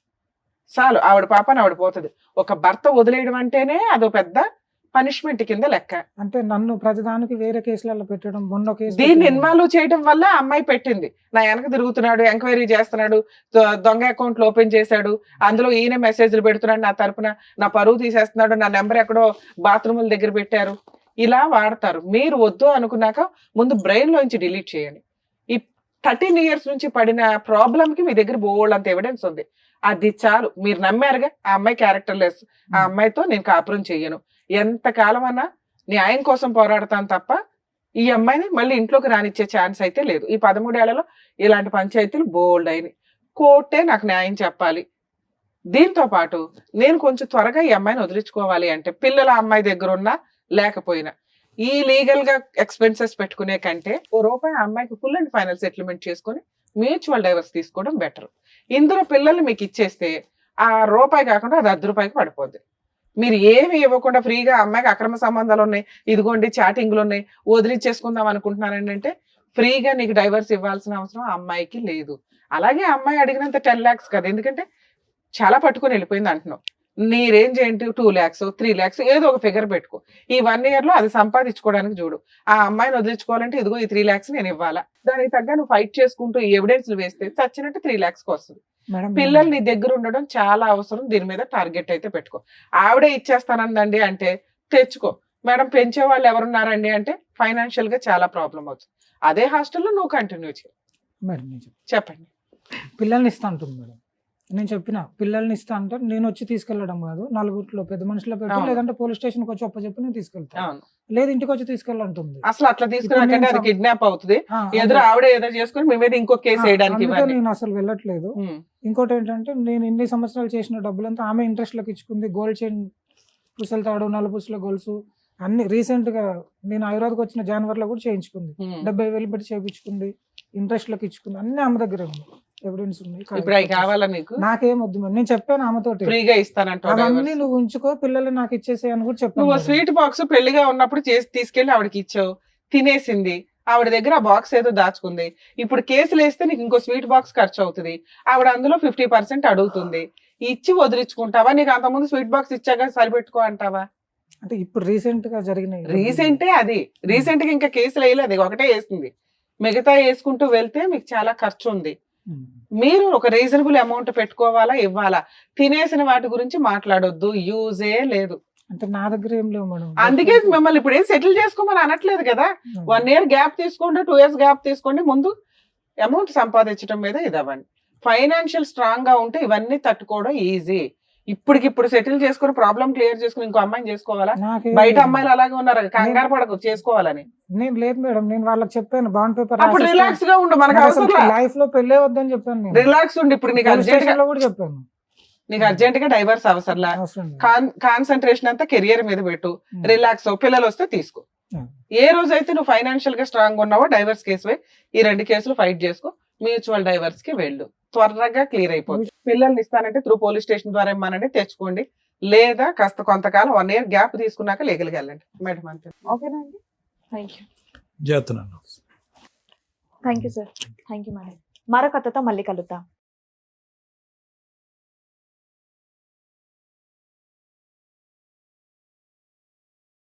చాలు, ఆవిడ పాపని ఆవిడ పోతుంది. ఒక భర్త వదిలేయడం అంటేనే అదో పెద్ద పనిష్మెంట్ కింద లెక్క. అంటే నన్ను ప్రతిదానికి వేరే కేసులలో పెట్టడం, మొన్న కేసు దీన్ని ఇన్వాల్వ్ చేయడం వల్ల అమ్మాయి పెట్టింది. నా వెనక తిరుగుతున్నాడు, ఎంక్వైరీ చేస్తున్నాడు, దొంగ అకౌంట్లు ఓపెన్ చేశాడు, అందులో ఈయన మెసేజ్లు పెడుతున్నాడు, నా తరపున నా పరువు తీసేస్తున్నాడు, నా నెంబర్ ఎక్కడో బాత్రూముల దగ్గర పెట్టారు, ఇలా వాడతారు. మీరు వద్దు అనుకున్నాక ముందు బ్రెయిన్ లోంచి డిలీట్ చేయండి. ఈ 13 years నుంచి పడిన ప్రాబ్లం కి మీ దగ్గర బోల్డ్ అంత ఎవిడెన్స్ ఉంది. అది చాలు. మీరు నమ్మారుగా ఆ అమ్మాయి క్యారెక్టర్ లెస్, ఆ అమ్మాయితో నేను కాపురం చెయ్యను, ఎంతకాలం అన్నా న్యాయం కోసం పోరాడతాను తప్ప ఈ అమ్మాయిని మళ్ళీ ఇంట్లోకి రానిచ్చే ఛాన్స్ అయితే లేదు. ఈ 13 ఏళ్లలో ఇలాంటి పంచాయతీలు బోల్డ్ అయినాయి. కోర్టే నాకు న్యాయం చెప్పాలి. దీంతో పాటు నేను కొంచెం త్వరగా ఈ అమ్మాయిని వదిలించుకోవాలి అంటే పిల్లల అమ్మాయి దగ్గర ఉన్నా లేకపోయినా ఈ లీగల్ గా ఎక్స్పెన్సెస్ పెట్టుకునే కంటే ₹1 అమ్మాయికి ఫుల్ అండ్ ఫైనల్ సెటిల్మెంట్ చేసుకొని మ్యూచువల్ డైవర్స్ తీసుకోవడం బెటర్. ఇందులో పిల్లల్ని మీకు ఇచ్చేస్తే ఆ ₹1 కాకుండా అది ₹10 పడిపోద్ది. మీరు ఏమి ఇవ్వకుండా ఫ్రీగా అమ్మాయికి అక్రమ సంబంధాలు ఉన్నాయి, ఇదిగోండి చాటింగ్లు ఉన్నాయి, వదిలిచ్చేసుకుందాం అనుకుంటున్నానండి అంటే ఫ్రీగా నీకు డైవర్స్ ఇవ్వాల్సిన అవసరం ఆ అమ్మాయికి లేదు. అలాగే అమ్మాయి అడిగినంత 10 lakhs కదా, ఎందుకంటే చాలా పట్టుకొని వెళ్ళిపోయింది అంటున్నావు. నీ రేంజ్ ఏంటి 2 lakhs 3 lakhs ఏదో ఒక ఫిగర్ పెట్టుకో. ఈ 1 year లో అది సంపాదించుకోవడానికి చూడు. ఆ అమ్మాయిని వదిలించుకోవాలంటే ఇదిగో ఈ 3 lakhs నేను ఇవ్వాలా, దానికి తగ్గ నువ్వు ఫైట్ చేసుకుంటూ ఈ ఎవిడెన్స్లు వేస్తే చచ్చినట్టు 3 lakhs వస్తుంది. మేడం పిల్లలు నీ దగ్గర ఉండడం చాలా అవసరం. దీని మీద టార్గెట్ అయితే పెట్టుకో. ఆవిడే ఇచ్చేస్తానందండి అంటే తెచ్చుకో. మేడం పెంచే వాళ్ళు ఎవరున్నారండి అంటే ఫైనాన్షియల్ గా చాలా ప్రాబ్లం అవుతుంది. అదే హాస్టల్లో నువ్వు కంటిన్యూ చేయి. మేడం నేను చెప్పండి. పిల్లల్ని ఇస్తా అంటుంది మేడం. నేను చెప్పిన పిల్లల్ని ఇస్తా అంటే నేను వచ్చి తీసుకెళ్ళడం కాదు, నలుగురిలో పెద్ద మనుషులో పెట్టి అవును. లేదంటే పోలీస్ స్టేషన్కి వచ్చి చెప్పి నేను తీసుకెళ్తాను, అవును. లేదు ఇంటికి వచ్చి తీసుకెళ్ళంటుంది. అసలు అట్లా తీసుకున్నాకంటే అది కిడ్నాప్ అవుతుంది. ఎదురు ఆవిడ ఏదో చేసుకుని మీ మీద ఇంకో కేసు వేయడానికి అందుకే ఇవ్వండి. నేను అసలు వెళ్ళట్లేదు. ఇంకోటి ఏంటంటే నేను ఇన్ని సంవత్సరాలు చేసిన డబ్బులంతా ఆమె ఇంట్రెస్ట్ లకు ఇచ్చుకుంది. గోల్డ్ చైన్, పుసలు తాడు, నలుపుసల గొలుసు అన్ని రీసెంట్ గా నేను హైదరాబాద్కి వచ్చిన జనవరిలో కూడా చేయించుకుంది. 70,000 పెట్టి చేయించుకుంది, ఇంట్రెస్ట్ లకు ఇచ్చుకుంది. అన్ని ఆమె దగ్గర ఉంది, ఎవిడెన్స్ ఉన్నాయి. ఇప్పుడు అవి కావాలా నీకు? నాకేం వద్దు మేడం, నేను చెప్పాను ఆమెతోటి ఫ్రీగా ఇస్తానంటావు. అవన్నీ నువ్వు ఉంచుకో, పిల్లలు నాకు ఇచ్చేసాయి అని కూడా చెప్పాను. నువ్వు మేడం. స్వీట్ బాక్స్ పెళ్లిగా ఉన్నప్పుడు చేసి తీసుకెళ్లి ఆవిడకి ఇచ్చావు, తినేసింది. ఆవిడ దగ్గర ఆ బాక్స్ ఏదో దాచుకుంది. ఇప్పుడు కేసులు వేస్తే నీకు ఇంకో స్వీట్ బాక్స్ ఖర్చు అవుతుంది. ఆవిడ అందులో 50% అడుగుతుంది. ఇచ్చి వదిలించుకుంటావా? నీకు అంతకుముందు స్వీట్ బాక్స్ ఇచ్చాక సరిపెట్టుకో అంటావా? అంటే ఇప్పుడు రీసెంట్ గా జరిగినాయి. రీసెంటే అది. రీసెంట్ గా ఇంకా కేసులు వేయలేదు, ఒకటే వేసింది. మిగతా వేసుకుంటూ వెళ్తే మీకు చాలా ఖర్చు ఉంది. మీరు ఒక రీజనబుల్ అమౌంట్ పెట్టుకోవాలా, ఇవ్వాలా. తినేసిన వాటి గురించి మాట్లాడొద్దు, యూజే లేదు. అంటే నా దగ్గర ఏం లేవు మేడం. అందుకే మిమ్మల్ని ఇప్పుడు ఏం సెటిల్ చేసుకోమని అనట్లేదు కదా. 1 year గ్యాప్ తీసుకోండి, 2 years గ్యాప్ తీసుకోండి. ముందు అమౌంట్ సంపాదించడం మీద ఇదవ్వండి. ఫైనాన్షియల్ స్ట్రాంగ్ గా ఉంటే ఇవన్నీ తట్టుకోవడం ఈజీ. ఇప్పటికిప్పుడు సెటిల్ చేసుకుని ప్రాబ్లం క్లియర్ చేసుకుని ఇంకో అమ్మాయిని చేసుకోవాలా? నాకేం బయట లేదు. అమ్మాయిలు అలాగే ఉన్నారు, కంగారు పడకు చేసుకోవాలని. నేను లేదు మేడం, నేను వాళ్ళకి చెప్పాను బాండ్ పేపర్ అప్పుడు రిలాక్స్ గా ఉండు, మనకు అవసరం లైఫ్ లో పెళ్ళే వద్దని చెప్పాను నేను. రిలాక్స్ ఉండి. ఇప్పుడు నీకు పోలీస్ అర్జెంట్ గా స్టేషన్ లో కూడా చెప్పాను. నీకు అర్జెంట్ గా డైవర్స్ అవసరంలా. అవసరం లేదు. కాన్సన్ట్రేషన్ అంతా కెరియర్ మీద పెట్టు. రిలాక్స్ అవ్వు. పిల్లలు వస్తే తీసుకో. ఏ రోజైతే నువ్వు ఫైనాన్షియల్ గా స్ట్రాంగ్ ఉన్నావో డైవర్స్ కేసు ఈ 2 కేసులు ఫైట్ చేసుకో. మ్యూచువల్ డైవర్స్ కి వెళ్ళు, త్వరగా క్లియర్ అయిపోతుంది. పిల్లల్ని ఇస్తానంటే త్రూ పోలీస్ స్టేషన్ ద్వారా ఇమ్మనండి, తెచ్చుకోండి. లేదా కాస్త కొంతకాలం 1 year గ్యాప్ తీసుకున్నాక లీగల్గా వెళ్ళండి మేడం. అంతే. ఓకేనా అండి? Thank you. చేస్తున్నాను. Thank you sir. Thank you madam. మరో కథతో మళ్ళీ కలుద్దాం.